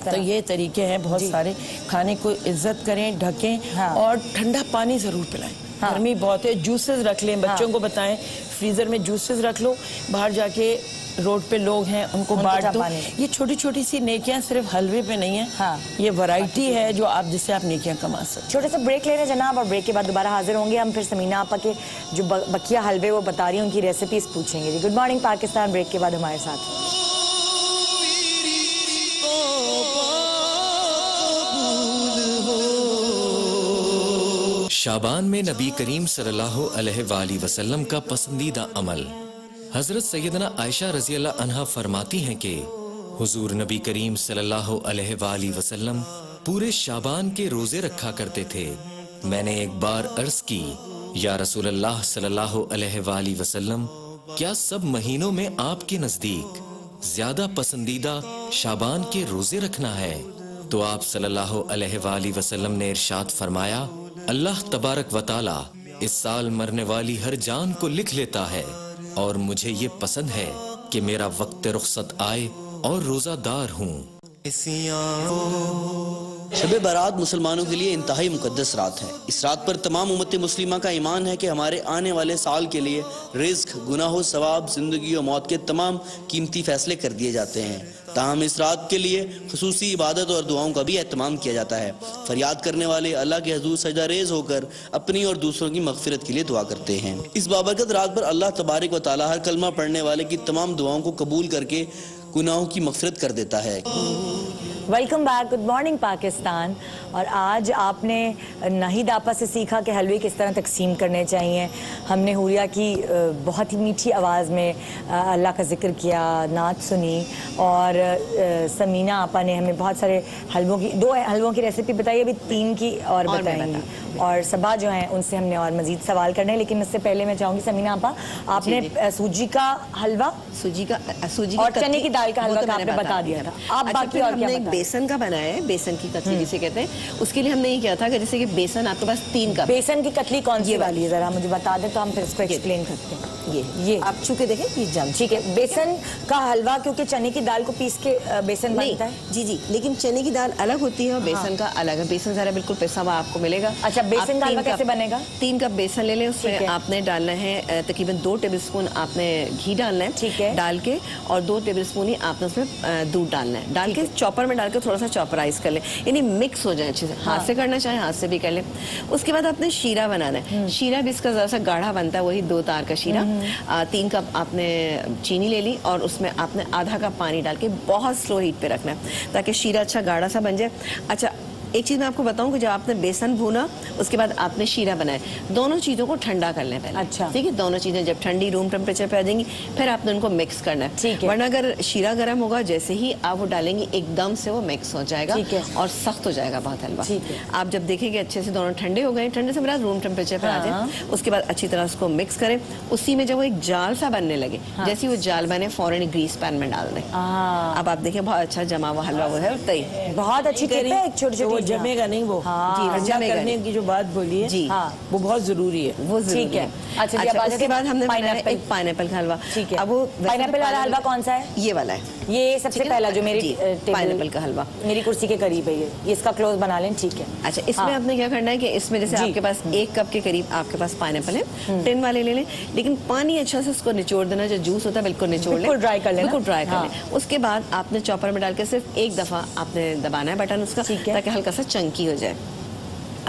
तो ये तरीके हैं बहुत सारे। खाने को इज्जत करें, ढकें, और ठंडा पानी जरूर पिलाएं। गर्मी बहुत है, जूसेस रख लें, बच्चों को बताएं फ्रीजर में जूसेस रख लो, बाहर जाके रोड पे लोग हैं उनको बांट दो। ये छोटी छोटी सी नेकियां सिर्फ हलवे पे नहीं है। हाँ। ये वैरायटी है जो आप जिससे आप नेकियां कमा सकते। छोटे सा ब्रेक ले रहे हैं जनाब, और ब्रेक के बाद दोबारा हाजिर होंगे हम। फिर समीना आपा के जो बकिया हलवे वो बता रही हैं, उनकी रेसिपीज पूछेंगे जी। गुड मॉर्निंग पाकिस्तान, ब्रेक के बाद हमारे साथ। शाबान में नबी करीम सल्लल्लाहु अलैहि वसल्लम का पसंदीदा अमल। हजरत सैयदना आयशा रज़ी अल्लाह अन्हा फरमाती हैं कि हुजूर नबी करीम सल्लल्लाहु अलैहि वसल्लम पूरे शाबान के रोजे रखा करते थे। मैंने एक बार अर्ज की, या रसूलल्लाह सल्लल्लाहु अलैहि वसल्लम, क्या सब महीनों में आपके नजदीक ज्यादा पसंदीदा शाबान के रोजे रखना है? तो आप सल्लल्लाहु अलैहि वसल्लम ने इरशाद फरमाया, अल्लाह तबारक व तआला इस साल मरने वाली हर जान को लिख लेता है, और मुझे ये पसंद है कि मेरा वक्त रुखसत आए और रोजादार हूँ। शब बारात मुसलमानों के लिए इंतहाई मुकद्दस रात है। इस रात पर तमाम उम्मत मुस्लिमा का ईमान है कि हमारे आने वाले साल के लिए रिज्क, गुनाह, सवाब, जिंदगी और मौत के तमाम कीमती फैसले कर दिए जाते हैं। ताहम इस रात के लिए खुसूसी इबादत और दुआओं का भी एहतमाम किया जाता है। फरियाद करने वाले अल्लाह के हजूर सजदा रेज होकर अपनी और दूसरों की मगफिरत के लिए दुआ करते हैं। इस बाबरकत रात पर अल्लाह तबारक व तआला हर कलमा पढ़ने वाले की तमाम दुआओं को कबूल करके गुनाहों की मगफिरत कर देता है। Welcome back, good morning Pakistan. और आज आपने नाहिद आपा से सीखा कि हलवे किस तरह तकसीम करने चाहिए। हमने हुरिया की बहुत ही मीठी आवाज़ में अल्लाह का जिक्र किया, नात सुनी, और समीना आपा ने हमें बहुत सारे हलवों की, 2 हलवों की रेसिपी बताई, अभी 3 की और बताएंगी। और सबा जो हैं उनसे हमने और मजीद सवाल करने हैं, लेकिन उससे पहले मैं चाहूँगी समीना आपा, आपने सूजी का हलवा, सूजी और चने की दाल का हलवा का आपने बता दिया था। आप बाकी और क्या बताएं? बेसन का बनाया है, बेसन की कतली जिसे कहते हैं। उसके लिए हमने ये किया था कि जैसे कि बेसन आपके पास 3 कप। बेसन की कतली कौन सी वाली है, जरा मुझे बता दें तो हम फिर इसको एक्सप्लेन करते हैं। ये आप छू के देखें, ये जान ठीक है। बेसन का हलवा क्योंकि चने की दाल को पीस के बेसन बनता है। जी, लेकिन चने की दाल अलग होती है और बेसन का अलग है। बेसन सारा बिल्कुल पिसा हुआ आपको मिलेगा। अच्छा, बेसन का हलवा कैसे बनेगा? 3 कप बेसन ले लें, उसमें आपने डालना है तकरीबन 2 टेबलस्पून आपने घी डालना है, ठीक है, डाल के, और 2 टेबलस्पून ही आपने उसमें दूध डालना है, डाल के चॉपर में डाल के थोड़ा सा चॉपराइज कर लें, यानी मिक्स हो जाए अच्छे से। हाथ से करना चाहे हाथ से भी कर लें। उसके बाद आपने शीरा बनाना है। शीरा भी इसका जरा सा गाढ़ा बनता है, वही 2 तार का शीरा। 3 कप आपने चीनी ले ली और उसमें आपने आधा कप पानी डाल के बहुत स्लो हीट पे रखना है ताकि शीरा अच्छा गाढ़ा सा बन जाए। अच्छा, एक चीज़ मैं आपको बताऊं कि जब आपने बेसन भूना उसके बाद आपने शीरा बनाया, दोनों चीज़ों को ठंडा कर लें पहले। अच्छा, ठीक है, दोनों चीज़ें जब ठंडी रूम टेम्परेचर पे आ जाएंगी फिर आपने उनको मिक्स करना है, ठीक है। वरना अगर शीरा गर्म होगा, जैसे ही आप वो डालेंगे एकदम से वो मिक्स हो जाएगा और सख्त हो जाएगा बहुत हलवा। आप जब देखेंगे अच्छे से दोनों ठंडे हो गए, ठंडे से मेरा रूम टेम्परेचर पर आ जाए, उसके बाद अच्छी तरह उसको मिक्स करें। उसी में जब वो एक जाल सा बनने लगे, जैसे वो जाल बने फौरन ग्रीस पैन में डाल दें। अब आप देखें बहुत अच्छा जमा हुआ हलवा वो है, बहुत अच्छी छोटी जमेगा नहीं वो। ठंडा करने की जो बात बोली है, जी वो बहुत जरूरी है, वो ठीक है। अच्छा, उसके बाद हमने पाइनएप्पल का हलवा। ठीक है, अब वो पाइनएप्पल वाला हलवा कौन सा है? ये वाला है, ये सबसे पहला जो मेरी पाइनएप्पल का हलवा मेरी कुर्सी के करीब है, ये इसका क्लोज बना लें, ठीक है। अच्छा, इसमें आपने क्या करना है कि इसमें जैसे आपके पास 1 कप के करीब आपके पास पाइनएप्पल है, 10 वाले ले लें, लेकिन पानी अच्छा से उसको निचोड़ देना, जो जूस होता है बिल्कुल निचोड़ लें, बिल्कुल ड्राई कर लें। उसके बाद आपने चॉपर में डाल के सिर्फ 1 दफा आपने दबाना है बटन उसका, ताकि हल्का सा चंकी हो जाए।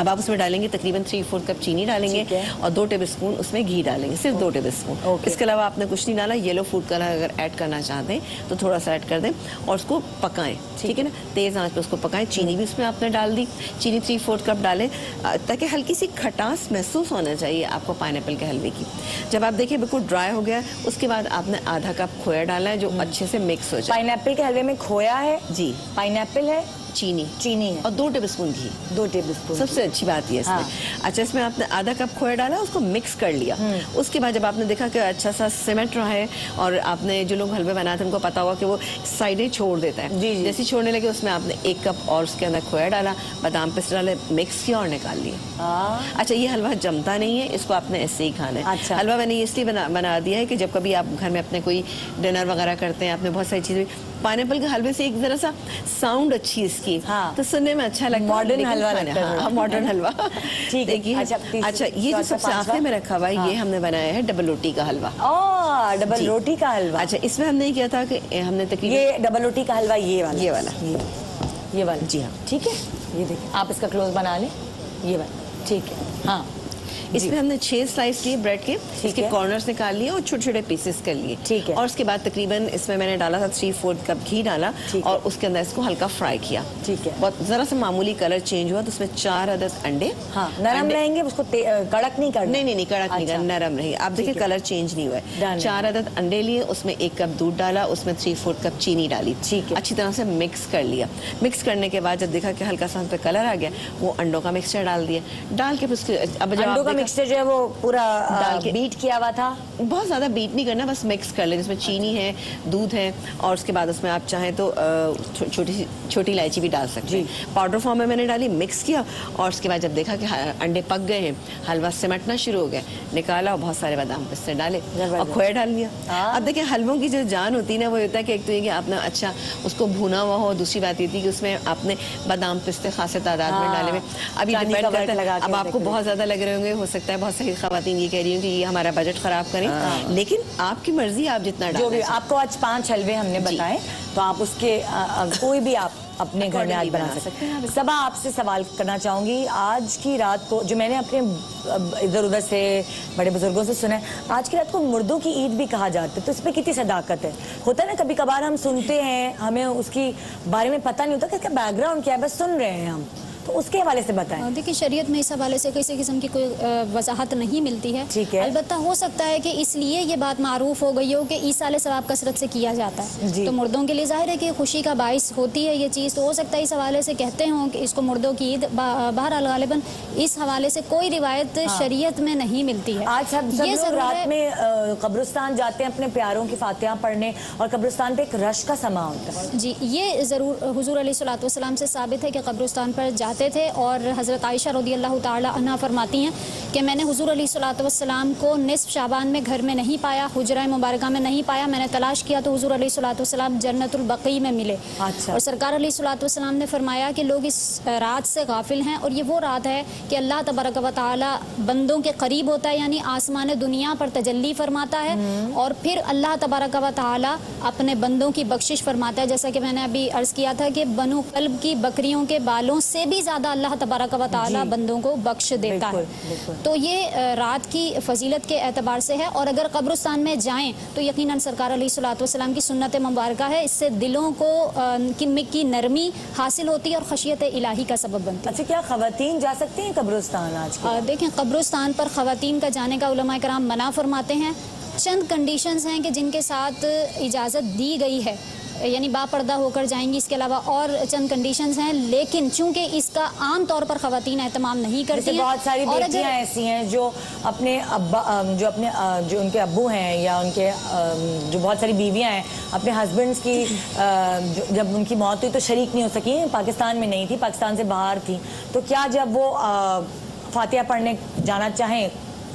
अब आप उसमें डालेंगे तकरीबन 3/4 कप चीनी डालेंगे और 2 टेबलस्पून उसमें घी डालेंगे, सिर्फ 2 टेबलस्पून। इसके अलावा आपने कुछ नहीं डाला। येलो फूड कलर अगर ऐड करना चाहते हैं तो थोड़ा सा ऐड कर दें और उसको पकाएं, ठीक है ना, तेज़ आंच पे उसको पकाएं। चीनी भी उसमें आपने डाल दी, चीनी 3/4 कप डालें ताकि हल्की सी खटास महसूस होना चाहिए आपको पाइनएप्पल के हलवे की। जब आप देखिए बिल्कुल ड्राई हो गया, उसके बाद आपने आधा कप खोया डाला है जो अच्छे से मिक्स हो जाए। पाइनएप्पल के हलवे में खोया है, जी, पाइनएप्पल है, चीनी है और 2 टेबलस्पून घी, 2 टेबलस्पून। सबसे अच्छी बात ये इसमें। अच्छा, इसमें आपने आधा कप खोया डाला, उसको मिक्स कर लिया। उसके बाद जब आपने देखा कि अच्छा सा सिमट रहा है, और आपने जो लोग हलवे बनाते हैं उनको पता होगा कि वो साइडें छोड़ देता है, जैसे छोड़ने लगे उसमें आपने 1 कप और उसके अंदर खोया डाला, बादाम पिस्ता डाले, मिक्स किया और निकाल लिया। अच्छा, ये हलवा जमता नहीं है, इसको आपने ऐसे ही खाना है। अच्छा, हलवा मैंने इसलिए बना दिया है कि जब कभी आप घर में अपने कोई डिनर वगैरह करते हैं, आपने बहुत सारी चीज़ें, पाइनएप्पल के हलवे से एक जरा सा साउंड अच्छी इसकी, तो सुनने में अच्छा लगता है, मॉडर्न हलवा लगता है। मॉडर्न हलवा, ठीक है। अच्छा, ये जो सबसे आखिर में रखा हुआ है, ये हमने बनाया है डबल रोटी का हलवा। डबल रोटी का हलवा। अच्छा, इसमें हमने किया था कि हमने तकरीबन ये डबल रोटी का हलवा, ये वाला ये वाला, जी हाँ, ठीक है। ये देखिए, आप इसका क्लोज बना लें, ये वाला, ठीक है। हाँ, इसमें हमने 6 स्लाइस लिए ब्रेड के, इसके कॉर्नर्स निकाल लिए और छोटे छोटे पीसेस कर लिए, ठीक है। और उसके बाद तकरीबन इसमें मैंने डाला था 3/4 कप घी डाला और उसके अंदर इसको हल्का फ्राई किया, ठीक है। बहुत जरा सा मामूली कलर चेंज हुआ तो उसमें 4 अदद अंडे, नरम रहेंगे, उसको कड़क नहीं करना, नहीं कड़क नहीं करना, नरम रहेंगे। आप देखिए कलर चेंज नहीं हुआ है। 4 अदद अंडे लिए, उसमें 1 कप दूध डाला, उसमें 3/4 कप चीनी डाली, ठीक है। अच्छी तरह से मिक्स कर लिया। मिक्स करने के बाद जब देखा कि हल्का सा पे कलर आ गया, वो अंडों का मिक्सचर डाल दिया, डाल के अब जब मिक्सचर जो है वो पूरा डाल के बीट किया हुआ था। बहुत ज़्यादा बीट नहीं करना, बस मिक्स कर लें, जिसमें चीनी है, दूध है, और उसके बाद उसमें आप चाहें तो छोटी इलायची भी डाल सकते हैं। पाउडर फॉर्म में मैंने डाली, मिक्स किया, और उसके बाद जब देखा कि अंडे पक गए हैं, हलवा सिमटना शुरू हो गया, निकाला और बहुत सारे बादाम पिस्ते डाले और खोया डाल लिया। अब देखिए हलवों की जो जान होती है ना, वो होता है कि एक तो ये कि आपने अच्छा उसको भुना हुआ हो, दूसरी बात ये थी कि उसमें आपने बादाम पिस्ते खासे तादाद में डाले हुए। अभी डिपेंड करता है, अब आपको बहुत ज़्यादा लग रहे होंगे, हो सकता है बहुत सारी ख़वातीन ये कह रही हूँ कि ये हमारा बजट ख़राब करें, लेकिन आपकी मर्जी, आप जितना जो भी आपको आज 5 हलवे हमने बताए, तो आप उसके कोई भी आप अपने घर में आज बना सकते हैं। सबा आपसे सवाल करना चाहूँगी, आज की रात को जो मैंने अपने इधर उधर से बड़े बुजुर्गों से सुना है, आज की रात को मुर्दों की ईद भी कहा जाता है, तो इस पर कितनी सदाकत है? होता है ना कभी कभार हम सुनते हैं, हमें उसकी बारे में पता नहीं होता कि इसका बैकग्राउंड क्या है, बस सुन रहे हैं हम, तो उसके हवाले से बताएं। देखिए शरीयत में इस हवाले से किसी किस्म की कोई वजाहत नहीं मिलती है। ठीक है। अलबत्ता हो सकता है कि इसलिए ये बात मारूफ हो गई हो कि ईसाले सवाब कसरत से किया जाता है, तो मुर्दों के लिए जाहिर है कि खुशी का बाइस होती है ये चीज़, तो हो सकता है इस हवाले से कहते हों कि इसको मुर्दों की ईद। बहरहाल गालिबन इस हवाले से कोई रिवायत शरीयत में नहीं मिलती है। आज सब लोग रात में कब्रिस्तान जाते हैं अपने प्यारों की फातिहा पढ़ने, और कब्रिस्तान पे एक रश का समा होता है। जी, ये ज़रूर हुजूर अलैहिस्सलातु वस्सलाम से साबित है कि कब्रिस्तान पर जाते थे, और हज़रत आयशा रज़ियल्लाहु ताला अन्हा फरमाती हैं कि मैंने हुजूर अलैहिस्सलातु वस्सलाम को निस्फ शाबान में घर में नहीं पाया, हुजरा मुबारका में नहीं पाया, मैंने तलाश किया तो हुजूर अलैहिस्सलातु वस्सलाम जन्नतुल बक़ी में मिले। अच्छा। और सरकार अलैहिस्सलातु वस्सलाम ने फरमाया कि लोग इस रात से गाफिल हैं, और ये वो रात है कि अल्लाह तबारक व तआला बंदों के करीब होता है, यानी आसमान दुनिया पर तजल्ली फरमाता है, और फिर अल्लाह तबारक व तआला अपने बंदों की बख्शिश फरमाता है। जैसा कि मैंने अभी अर्ज़ किया था कि बनु कल्ब की बकरियों के बालों से भी ज़्यादा अल्लाह तबारक व तआला बंदों को बख्श देता है। तो ये रात की फजीलत के एतबार से है, और अगर कब्रिस्तान में जाएं तो यकीनन सरकार अलैहिस्सलातु वस्सलाम की सुन्नत मुबारका है, इससे दिलों को की नरमी हासिल होती है और खशियत इलाही का सबब बनती है। अच्छा, क्या खवातीन जा सकती हैं कब्रिस्तान आज? देखें, कब्रिस्तान पर खवातीन का जाने का उलमा कराम मना फरमाते हैं। चंद कंडीशंस हैं कि जिनके साथ इजाज़त दी गई है, यानी बापर्दा होकर जाएंगी, इसके अलावा और चंद कंडीशंस हैं, लेकिन चूंकि इसका आम तौर पर खवातीन एहतमाम नहीं करती हैं। बहुत सारी बेटियां ऐसी हैं जो अपने अब्बा जो उनके अब्बू हैं, या उनके जो बहुत सारी बीवियां हैं, अपने हस्बैंड्स की जब उनकी मौत हुई तो शरीक नहीं हो सकी, पाकिस्तान में नहीं थी, पाकिस्तान से बाहर थी, तो क्या जब वो फातिहा पढ़ने जाना चाहें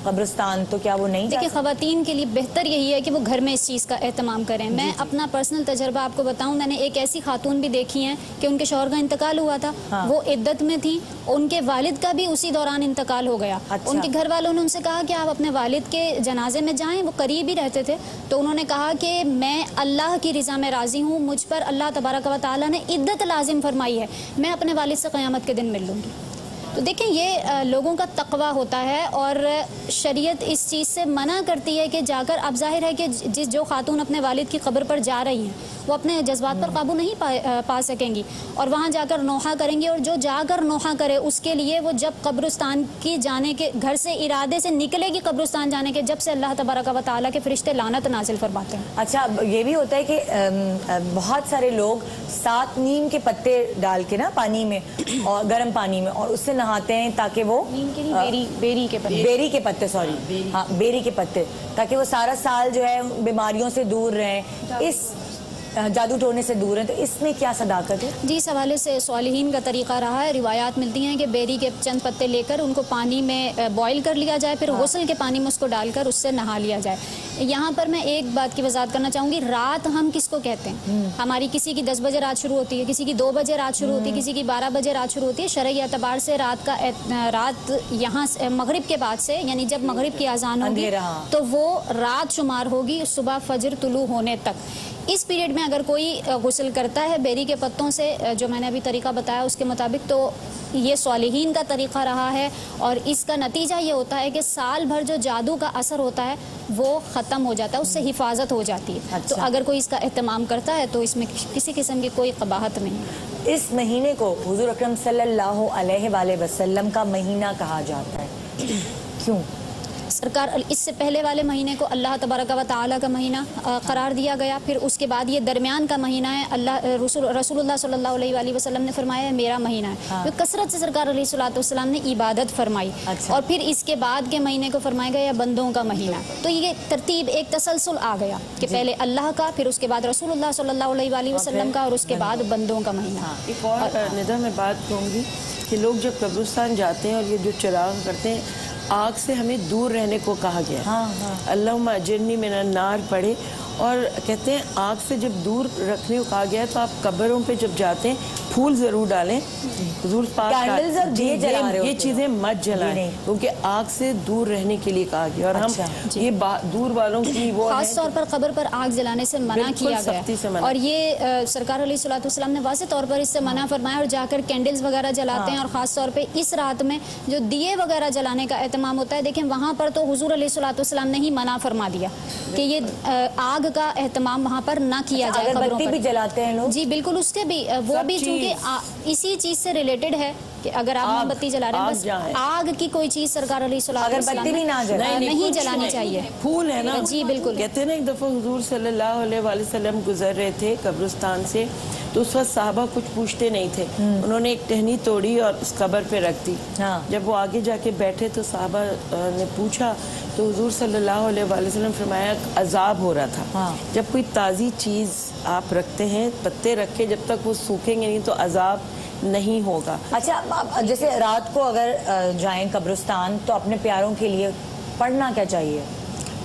कब्रिस्तान तो क्या वो नहीं? देखिए, खवातीन के लिए बेहतर यही है कि वो घर में इस चीज़ का एहतमाम करें। मैं अपना पर्सनल तजर्बा आपको बताऊं, मैंने एक ऐसी खातून भी देखी हैं कि उनके शौहर का इंतकाल हुआ था। वो इद्दत में थी, उनके वालिद का भी उसी दौरान इंतकाल हो गया। अच्छा। उनके घर वालों ने उनसे कहा कि आप अपने वालिद के जनाजे में जाएं, वो करीब ही रहते थे, तो उन्होंने कहा कि मैं अल्लाह की रज़ा में राज़ी हूँ, मुझ पर अल्लाह तबारक व तआला ने इद्दत लाजिम फरमाई है, मैं अपने वालिद से क़यामत के दिन मिल लूँगी। तो देखें, ये लोगों का तकवा होता है, और शरीयत इस चीज़ से मना करती है कि जाकर, अब जाहिर है कि जो खातून अपने वालिद की कब्र पर जा रही हैं वो अपने जज्बात पर काबू नहीं पा सकेंगी, और वहाँ जाकर नोहा करेंगी, और जो जाकर नोहा करे उसके लिए वो जब कब्रिस्तान की जाने के घर से इरादे से निकलेगी कब्रिस्तान जाने के, जब से अल्लाह तबारक व तआला के फरिश्ते लानत नाजिल फरमाते हैं। अच्छा, ये भी होता है कि बहुत सारे लोग 7 नीम के पत्ते डाल के ना पानी में, और गर्म पानी में, और उससे नहाते हैं ताकि वो बेरी के पत्ते सॉरी हाँ, बेरी के पत्ते, ताकि वो सारा साल जो है बीमारियों से दूर रहें, इस जादू टोने से दूर है। तो इसमें क्या सदाकत है? जी, इस हवाले से सालिहीन का तरीका रहा है। रिवायात मिलती हैं कि बेरी के चंद पत्ते लेकर उनको पानी में बॉईल कर लिया जाए, फिर गुस्ल के पानी में उसको डालकर उससे नहा लिया जाए। यहाँ पर मैं एक बात की वजाहत करना चाहूँगी, रात हम किसको कहते हैं? हमारी किसी की 10 बजे रात शुरू होती है, किसी की 2 बजे रात शुरू होती है, किसी की 12 बजे रात शुरू होती है। शरई एतबार से रात यहाँ मगरिब के बाद से, यानी जब मगरिब की अजान होगी तो वो रात शुमार होगी सुबह फजर तुलू होने तक। इस पीरियड में अगर कोई गुस्ल करता है बेरी के पत्तों से, जो मैंने अभी तरीका बताया उसके मुताबिक, तो ये सालिहीन का तरीका रहा है, और इसका नतीजा ये होता है कि साल भर जो जादू का असर होता है वो ख़त्म हो जाता है, उससे हिफाजत हो जाती है। अच्छा। तो अगर कोई इसका एहतमाम करता है तो इसमें किसी किस्म की कोई कबाहत नहीं। इस महीने को हुजूर अकरम सल्लल्लाहु अलैहि वसल्लम का महीना कहा जाता है, क्यों? सरकार इससे पहले वाले महीने को अल्लाह तबारक व तआला का महीना करार दिया गया, फिर उसके बाद ये दरमियान का महीना है, रसूलुल्लाह सल्लल्लाहु अलैहि वसल्लम ने फरमाया मेरा महीना है। तो कसरत से सरकार अलैहिस्सलाम ने इबादत फरमाई। और फिर इसके बाद के महीने को फरमाया गया बंदों का महीना। तो ये तरतीब एक तसलसल आ गया कि पहले अल्लाह का, फिर उसके बाद रसूलुल्लाह सल्लल्लाहु अलैहि वसल्लम का, और उसके बाद बंदों का महीना। एक और निदा मैं बात कहूँगी कि लोग जब कब्रिस्तान जाते हैं और ये जो चिराग करते हैं, आग से हमें दूर रहने को कहा गया। अल्लाहुम्मा अजिरनी मिनन नार पढ़े, और कहते हैं आग से जब दूर रखने को कहा गया है, तो आप कब्रों पे जब जाते हैं फूल जरूर डालें। हुजूर पाक ये चीजें मत जलाएं, क्योंकि आग से दूर रहने के लिए कहा गया। और हम ये दूर वालों की वो खास तौर पर कब्र पर आग जलाने से मना किया गया, और ये सरकार अलैहिस्सलाम ने वाज़ेह तौर पर इससे मना फरमाया। और जाकर कैंडल्स वगैरह जलाते हैं, और ख़ास तौर पे इस रात में जो दिए वगैरह जलाने का एहतमाम होता है, देखें वहाँ पर तो हुजूर अलैहिस्सलाम ने ही मना फरमा दिया कि ये आग का एहतमाम वहाँ पर ना किया जाए। अगरबत्ती भी जलाते हैं लोग। जी बिल्कुल, उससे भी वो भी चूँकि इसी चीज से रिलेटेड है कि अगर आप मोमबत्ती जला रहे हैं, बस आग की कोई चीज सरकार अगरबत्ती भी ना नहीं जलानी चाहिए। फूल है ना। जी बिल्कुल। कहते हैं ना, एक दफा हुजूर सल्लल्लाहु अलैहि वसल्लम गुजर रहे थे कब्रिस्तान से, तो उस वक्त साहबा कुछ पूछते नहीं थे। उन्होंने एक टहनी तोड़ी और उस कब्र पे रख दी। जब वो आगे जाके बैठे तो साहबा ने पूछा, तो हुजूर सल्लल्लाहु अलैहि वसल्लम फरमाया अजाब हो रहा था। जब कोई ताज़ी चीज़ आप रखते हैं, पत्ते रखे, जब तक वो सूखेंगे नहीं तो अजाब नहीं होगा। अच्छा, जैसे रात को अगर जाएं कब्रिस्तान, तो अपने प्यारों के लिए पढ़ना क्या चाहिए?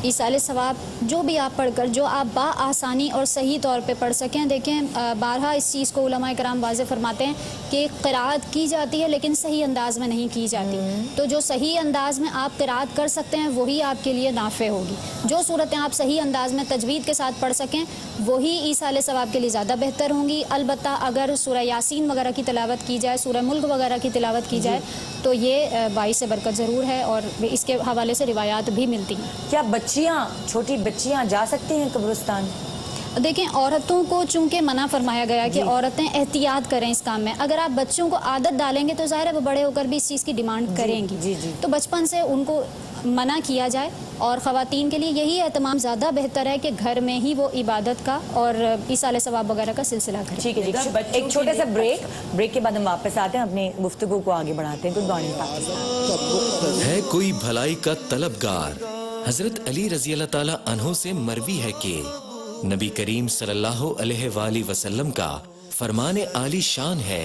ईसाले सवाब जो भी आप पढ़कर, जो आप आसानी और सही तौर पे पढ़ सकें। देखें बारहा इस चीज़ को उलमा कराम वाज़े फरमाते हैं कि क़िराअत की जाती है लेकिन सही अंदाज में नहीं की जाती। तो जो सही अंदाज में आप क़िराअत कर सकते हैं वही आपके लिए नाफ़े होगी। जो सूरतें आप सही अंदाज में तजवीद के साथ पढ़ सकें वही ईसाले सवाब के लिए ज़्यादा बेहतर होंगी। अलबत्ता अगर सूरह यासीन वगैरह की तिलावत की जाए, सूरह मुल्क वगैरह की तिलावत की जाए, तो ये बाइस बरकत ज़रूर है, और इसके हवाले से रिवायात भी मिलती हैं। क्या बच्चियाँ, छोटी बच्चियाँ जा सकती हैं कब्रिस्तान? देखें, औरतों को चूंकि मना फरमाया गया कि औरतें एहतियात करें इस काम में। अगर आप बच्चों को आदत डालेंगे तो ज़ाहिर है वो बड़े होकर भी इस चीज़ की डिमांड करेंगी। तो बचपन से उनको मना किया जाए, और ख़वातीन के लिए यही एहतमाम ज़्यादा बेहतर है कि घर में ही वो इबादत का और ईसाले सवाब वगैरह का सिलसिला करें। ठीक है जी, एक छोटे सा ब्रेक के बाद हम वापस आते हैं, अपनी गुफ्तगू को आगे बढ़ाते हैं। Good morning Pakistan. है कोई भलाई का तलबगार, हजरत अली रज़ी अल्लाह ताला अन्हु से मरवी है कि नबी करीम सल्लल्लाहु अलैहि वसल्लम का फरमाने आली शान है,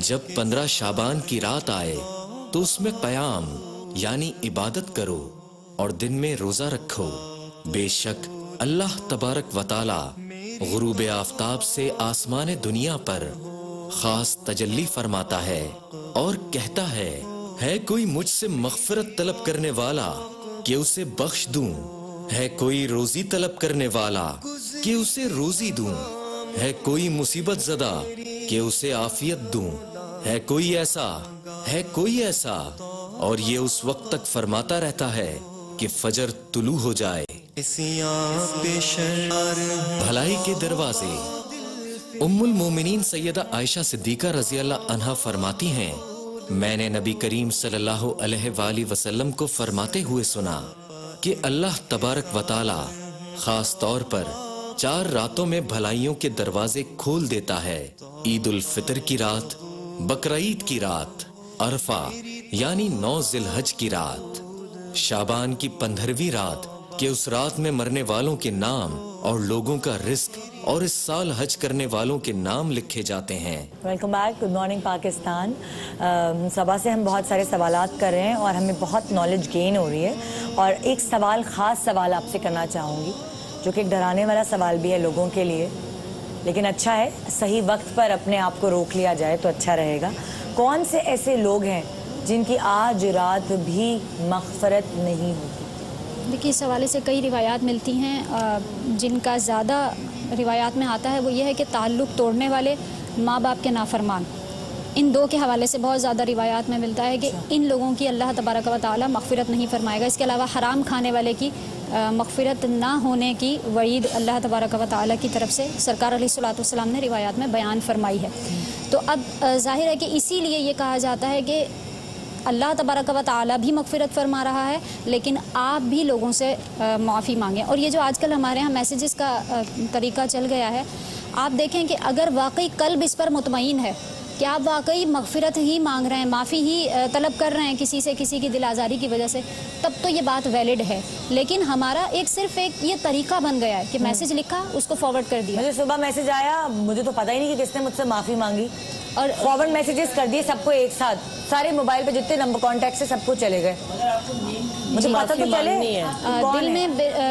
जब 15 शाबान की रात आए तो उसमें क़याम यानी इबादत करो और दिन में रोजा रखो। बेशक अल्लाह तबारक व तआला गुरूब आफ्ताब से आसमान दुनिया पर खास तजल्ली फरमाता है और कहता है कोई मुझसे मग़फ़िरत तलब करने वाला कि उसे बख्श दूं, है कोई रोजी तलब करने वाला कि उसे रोजी दूं, है कोई मुसीबत ज़दा कि उसे आफियत दूं, है कोई ऐसा, और ये उस वक्त तक फरमाता रहता है कि फजर तुलू हो जाए। भलाई के दरवाजे। उम्मुल मोमिनीन सैयदा आयशा सिद्दीका रज़ी अल्लाह अन्हा फरमाती हैं, मैंने नबी करीम सल्लल्लाहु अलैहि वसल्लम को फरमाते हुए सुना कि अल्लाह तबारक व तआला खास तौर पर 4 रातों में भलाइयों के दरवाजे खोल देता है। ईद उल फितर की रात, बकरीद की रात, अरफा यानी 9 ज़िलहज की रात, शाबान की 15वीं रात के उस रात में मरने वालों के नाम और लोगों का रिस्क और इस साल हज करने वालों के नाम लिखे जाते हैं। Welcome back, good morning Pakistan. Saba से हम बहुत सारे सवालात कर रहे हैं और हमें बहुत नॉलेज गेन हो रही है, और एक सवाल, ख़ास सवाल आपसे करना चाहूँगी, जो कि एक डराने वाला सवाल भी है लोगों के लिए, लेकिन अच्छा है सही वक्त पर अपने आप को रोक लिया जाए तो अच्छा रहेगा। कौन से ऐसे लोग हैं जिनकी आज रात भी मग़फ़िरत नहीं होती? देखिए, इस हवाले से कई रिवायात मिलती हैं। जिनका ज़्यादा रिवायात में आता है वो ये है कि ताल्लुक़ तोड़ने वाले, माँ बाप के नाफरमान, इन 2 के हवाले से बहुत ज़्यादा रिवायात में मिलता है कि इन लोगों की अल्लाह तबारक व तआला मग़फ़िरत नहीं फरमाएगा। इसके अलावा हराम खाने वाले की मग़फ़िरत ना होने की वईद अल्लाह तबारक व तआला की तरफ से सरकार अलैहिस्सलाम ने रिवायात में बयान फरमाई है। तो अब ज़ाहिर है कि इसीलिए ये कहा जाता है कि अल्लाह तबारक व तआला भी मगफिरत फरमा रहा है, लेकिन आप भी लोगों से माफ़ी मांगें। और ये जो आजकल हमारे यहाँ मैसेजेस का तरीका चल गया है, आप देखें कि अगर वाकई कल्ब इस पर मुतमईन है कि आप वाकई मगफिरत ही मांग रहे हैं, माफ़ी ही तलब कर रहे हैं किसी से, किसी की दिल आज़ारी की वजह से, तब तो ये बात वैलिड है। लेकिन हमारा सिर्फ एक ये तरीका बन गया है कि मैसेज लिखा, उसको फॉरवर्ड कर दिया। मुझे सुबह मैसेज आया, मुझे तो पता ही नहीं कि किसने मुझसे माफ़ी मांगी, और फॉरवर्ड मैसेजेस कर दिए सबको एक साथ, सारे मोबाइल पे जितने नंबर कॉन्टैक्ट से सबको चले गए। मुझे पता तो चले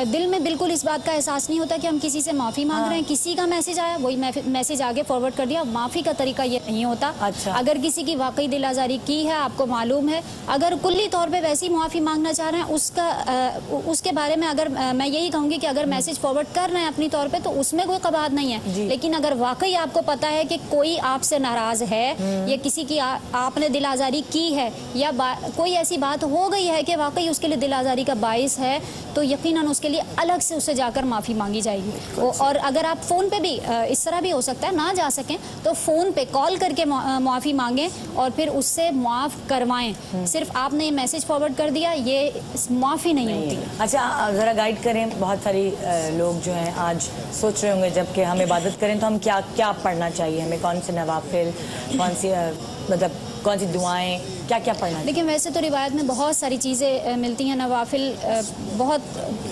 दिल में बिल्कुल इस बात का एहसास नहीं होता कि हम किसी से माफ़ी मांग रहे हैं। किसी का मैसेज आया, वही मैसेज आगे फॉरवर्ड कर दिया। माफ़ी का तरीका ये नहीं होता। अच्छा। अगर किसी की वाकई दिल आज़ारी की है, आपको मालूम है, अगर कुल्ली तौर पे वैसी माफ़ी मांगना चाह रहे हैं, उसके बारे में अगर मैं यही कहूँगी कि अगर मैसेज फॉरवर्ड कर रहे हैं अपनी तौर पर, तो उसमें कोई कबात नहीं है। लेकिन अगर वाकई आपको पता है कि कोई आपसे नाराज़ है, या किसी की आपने दिल आज़ारी की है, या कोई ऐसी बात हो गई है कि वाकई उसके लिए दिल आज़ारी का बाइस है, तो यकीनन उसके लिए अलग से उससे जाकर माफ़ी मांगी जाएगी। और अगर आप फ़ोन पे भी इस तरह भी हो सकता है, ना जा सकें तो फ़ोन पे कॉल करके माफ़ी मांगें और फिर उससे माफ़ करवाएं। सिर्फ आपने मैसेज फॉरवर्ड कर दिया, ये माफ़ी नहीं होती। अच्छा, ज़रा गाइड करें। बहुत सारी लोग जो हैं आज सोच रहे होंगे जबकि हम इबादत करें तो हम क्या क्या पढ़ना चाहिए, हमें कौन से नवाफिल, कौन सी मतलब कौन सी दुआएं, क्या क्या पढ़ना? देखिए, वैसे तो रिवायत में बहुत सारी चीज़ें मिलती हैं। नवाफिल, बहुत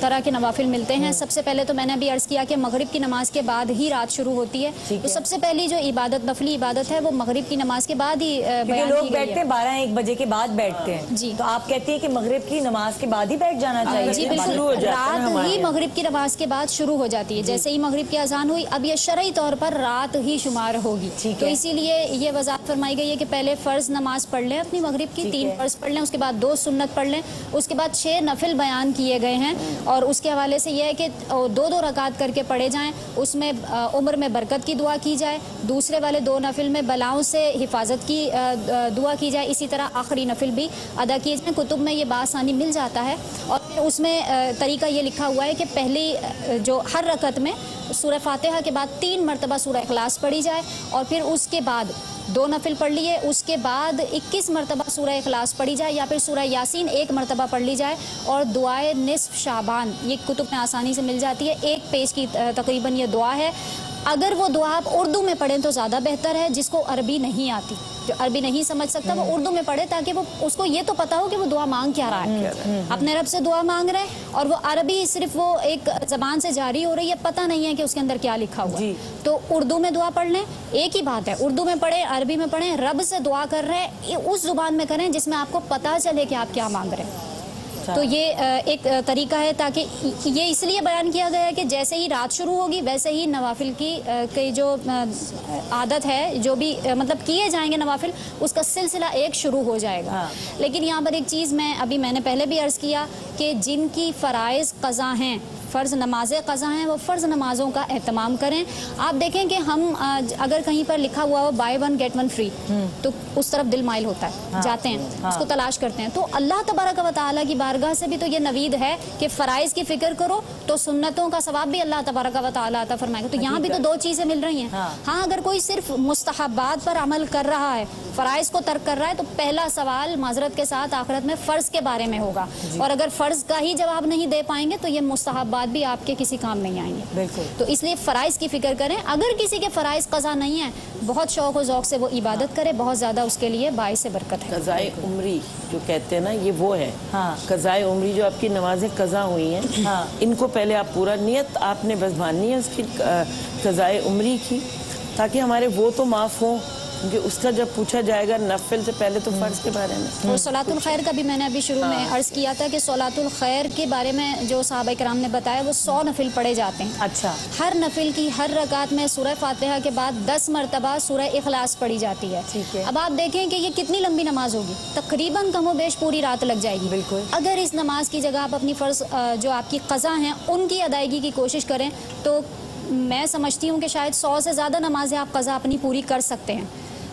तरह के नवाफिल मिलते हैं। सबसे पहले तो मैंने अभी अर्ज़ किया कि मगरिब की नमाज के बाद ही रात शुरू होती है। तो सबसे पहली जो इबादत, नफली इबादत है, वो मगरिब की नमाज के बाद ही बयान लोग बैठते हैं 12-1 बजे के बाद बैठते हैं जी। तो आप कहती है कि मगरिब की नमाज के बाद ही बैठ जाना चाहिए? जी बिल्कुल, रात ही मगरिब की नमाज के बाद शुरू हो जाती है। जैसे ही मगरिब की अजान हुई, अब ये शरई तौर पर रात ही शुमार होगी। तो इसीलिए ये वज़ाहत फरमाई गई है कि पहले फ़र्ज नमाज पढ़ लें अपनी मगरिब की, 3 फ़र्ज पढ़ लें, उसके बाद 2 सुन्नत पढ़ लें, उसके बाद 6 नफिल बयान किए गए हैं। और उसके हवाले से यह है कि 2-2 रकात करके पढ़े जाएं, उसमें उम्र में बरकत की दुआ की जाए, दूसरे वाले 2 नफिल में बलाओं से हिफाजत की दुआ की जाए, इसी तरह आखिरी नफिल भी अदा किए जाए। कुतुब में ये बासानी मिल जाता है। और फिर उसमें तरीका ये लिखा हुआ है कि पहली जो हर रकत में सूरह फातिहा के बाद 3 मरतबा सूरह इखलास पढ़ी जाए, और फिर उसके बाद 2 नफिल पढ़ लिए, उसके बाद 21 मरतबा सूरह इखलास पढ़ी जाए, या फिर सूरह यासीन 1 मरतबा पढ़ ली जाए। और दुआए निस्फ शाबान, ये कुतुब में आसानी से मिल जाती है, 1 पेज की तकरीबन ये दुआ है। अगर वो दुआ आप उर्दू में पढ़ें तो ज़्यादा बेहतर है। जिसको अरबी नहीं आती, जो अरबी नहीं समझ सकता, वो उर्दू में पढ़े, ताकि वो उसको ये तो पता हो कि वो दुआ मांग क्या रहा है। अपने रब से दुआ मांग रहे हैं, और वो अरबी सिर्फ वो एक ज़बान से जारी हो रही है, पता नहीं है कि उसके अंदर क्या लिखा हुआ है। तो उर्दू में दुआ पढ़ लें, एक ही बात है, उर्दू में पढ़ें, अरबी में पढ़ें, रब से दुआ कर रहे हैं उस ज़ुबान में करें जिसमें आपको पता चले कि आप क्या मांग रहे हैं। तो ये एक तरीका है, ताकि ये इसलिए बयान किया गया है कि जैसे ही रात शुरू होगी वैसे ही नवाफिल की जो आदत है, जो भी मतलब किए जाएंगे नवाफिल, उसका सिलसिला एक शुरू हो जाएगा। लेकिन यहाँ पर एक चीज़ मैंने पहले भी अर्ज़ किया कि जिनकी फ़राइज़ क़ज़ा हैं, फ़र्ज़ नमाज़ें क़ज़ा हैं, वो फ़र्ज़ नमाज़ों का एहतमाम करें। आप देखें कि हम अगर कहीं पर लिखा हुआ हो बाय 1 गेट 1 फ्री, तो उस तरफ दिल माइल होता है, जाते हैं, उसको तलाश करते हैं। तो अल्लाह तबारक व तआला की बारगाह से भी तो ये नवीद है कि फ़राइज़ की फ़िक्र करो तो सुन्नतों का सवाब भी अल्लाह तबारक व तआला अता फरमाएगा। तो यहाँ भी तो 2 चीज़ें मिल रही हैं। हाँ, अगर कोई सिर्फ मुस्तहब्बात पर अमल कर रहा है, फ़राइज़ को तर्क कर रहा है, तो पहला सवाल माजरत के साथ आखिरत में फ़र्ज़ के बारे में होगा। और अगर फ़र्ज़ का ही जवाब नहीं दे पाएंगे तो ये मुस्तहब्बात भी आपके किसी काम नहीं आएंगे। बिल्कुल। तो इसलिए फ़राइज़ की फ़िक्र करें। अगर किसी के फ़राइज़ क़ज़ा नहीं है, बहुत शौक़ और ज़ौक़ से वो इबादत करे, बहुत ज़्यादा उसके लिए बाइस बरकत है। क़ज़ाए उम्री जो कहते हैं ना, ये वो है। क़ज़ाए उम्री जो आपकी नमाज़ें क़ज़ा हुई हैं, इनको पहले आप पूरा नियत आपने बस बांधनी है उसकी क़ज़ाए उम्री की, ताकि हमारे वो तो माफ़ हों, क्योंकि उसका जब पूछा जाएगा नफिल से पहले तो फ़र्ज़ के बारे में। और सलातुल खैर का भी मैंने अभी शुरू में अर्ज़ किया था कि सलातुल खैर के बारे में जो सहाबा किराम ने बताया, वो 100 नफिल पढ़े जाते हैं। अच्छा। हर नफिल की हर रकात में सूरह फातिहा के बाद 10 मरतबा सूरह इखलास पढ़ी जाती है। ठीक है। अब आप देखें कि ये कितनी लंबी नमाज होगी, तकरीबन कमोबेश पूरी रात लग जाएगी। बिल्कुल। अगर इस नमाज की जगह आप अपनी फ़र्ज़ जो आपकी क़ज़ा हैं उनकी अदायगी की कोशिश करें, तो मैं समझती हूँ कि शायद 100 से ज़्यादा नमाजें आप क़ज़ा अपनी पूरी कर सकते हैं।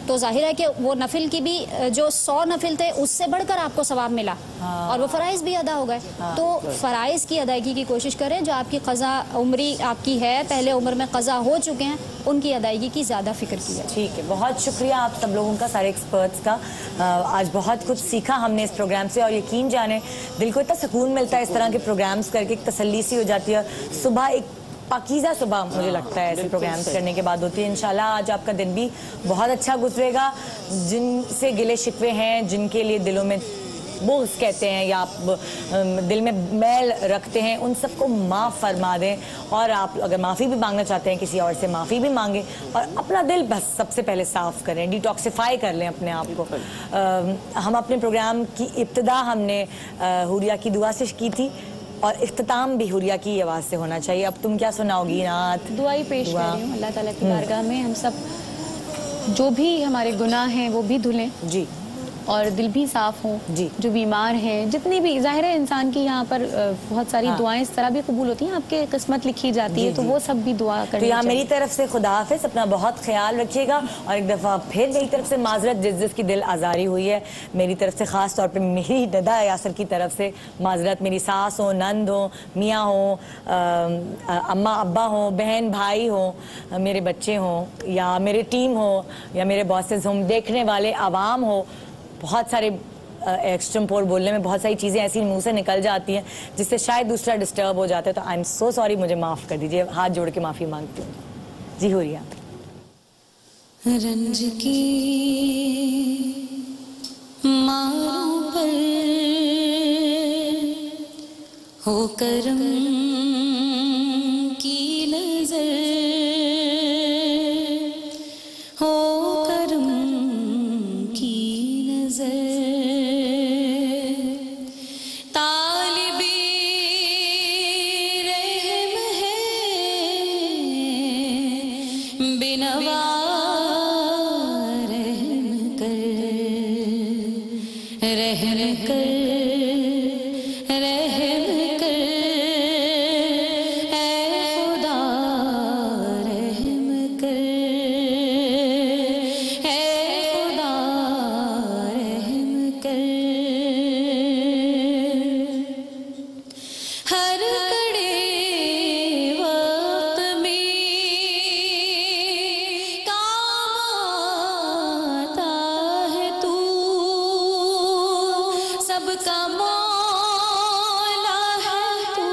तो जाहिर है कि वो नफिल की भी जो 100 नफिल थे उससे बढ़कर आपको सवाब मिला और वो फ़राइज़ भी अदा हो गए। तो फ़राइज़ की अदायगी की कोशिश करें। जो आपकी क़ज़ा उम्री आपकी है, पहले उम्र में क़ज़ा हो चुके हैं, उनकी अदायगी की ज़्यादा फिक्र की है। ठीक है, बहुत शुक्रिया आप सब लोगों का, सारे एक्सपर्ट्स का। आज बहुत कुछ सीखा हमने इस प्रोग्राम से और यकीन जाने दिल को इतना सुकून मिलता है इस तरह के प्रोग्राम्स करके, एक तसल्ली सी हो जाती है। सुबह एक पाकीज़ा सुबह मुझे लगता है ऐसे प्रोग्राम्स करने के बाद होती है। इंशाल्लाह आज आपका दिन भी बहुत अच्छा गुजरेगा। जिनसे गिले शिकवे हैं, जिनके लिए दिलों में बुग़्ज़ कहते हैं या आप दिल में मैल रखते हैं, उन सबको माफ़ फरमा दें। और आप अगर माफ़ी भी मांगना चाहते हैं किसी और से, माफ़ी भी मांगें और अपना दिल बस सबसे पहले साफ़ करें, डिटॉक्सिफाई कर लें अपने आप को। हम अपने प्रोग्राम की इब्तिदा हमने हुरिया की दुआ से की थी और इख्तिताम भी हुरिया की आवाज़ से होना चाहिए। अब तुम क्या सुनाओगी नात? दुआ ही पेश कर रही हूँ। अल्लाह ताला की बारगाह में हम सब जो भी हमारे गुनाह हैं वो भी धुलें जी, और दिल भी साफ हों जी। जो बीमार हैं, जितनी भी, जाहिर है इंसान की यहाँ पर बहुत सारी दुआएं इस तरह भी कबूल होती हैं, आपके किस्मत लिखी जाती है, तो वो सब भी दुआ करनी तो यहाँ मेरी तरफ से खुदा हाफिज़, अपना बहुत ख्याल रखिएगा। और एक दफ़ा फिर मेरी तरफ से माजरत जिसकी दिल आज़ारी हुई है, मेरी तरफ से ख़ास तौर पे मेरी नदा यासर की तरफ से माजरत। मेरी सास हो, नंद हो, मियाँ हो, अम्मा अब्बा हो, बहन भाई हो, मेरे बच्चे हों या मेरी टीम हो या मेरे बॉसेस हों, देखने वाले आवाम हो, बहुत सारे एक्सट्रीम बोलने में बहुत सारी चीज़ें ऐसी मुंह से निकल जाती हैं जिससे शायद दूसरा डिस्टर्ब हो जाता है। तो आई एम सो सॉरी, मुझे माफ़ कर दीजिए, हाथ जोड़ के माफ़ी मांगती हूँ जी। हुरिया। रंज की मारों पर हो करम की नजर, हो करम की नजर, तालिबे रहम है बिनवा रहम कर, रहम कर, रहम कर, ऐ खुदा रहम कर, ऐ खुदा रहम कर। हर कड़े वक्त में काम आता है तू, सबका मौला है तू,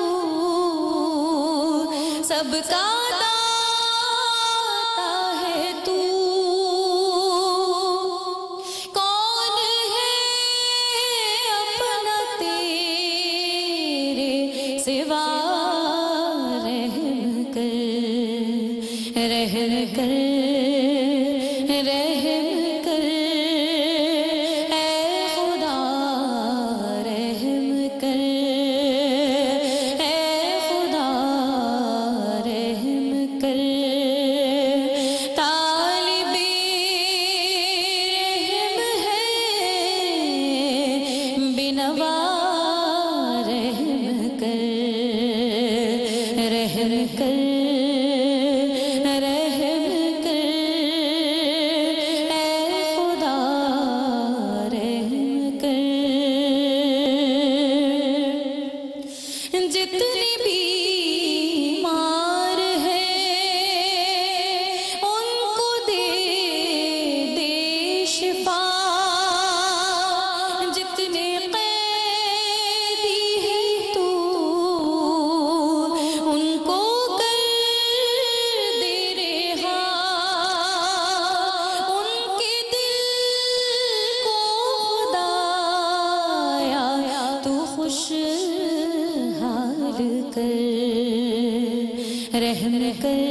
सबका दाता है तू। कौन है अपना तेरे सिवा, रहम कर, रहम कर, रहम कर, ऐ खुदा रहम कर, ऐ खुदा रहम कर। तालिबे रहम है बिनवा रहम कर, रहम कर, रहम कर, ऐ खुदा रहम कर। जितने बीमार हैं उनको दे दे शिफा, जितने कैदी हैं तू उनको कर दे रिहा, उनके दिल को खुदाया तू खुशहाल कर, रहम कर।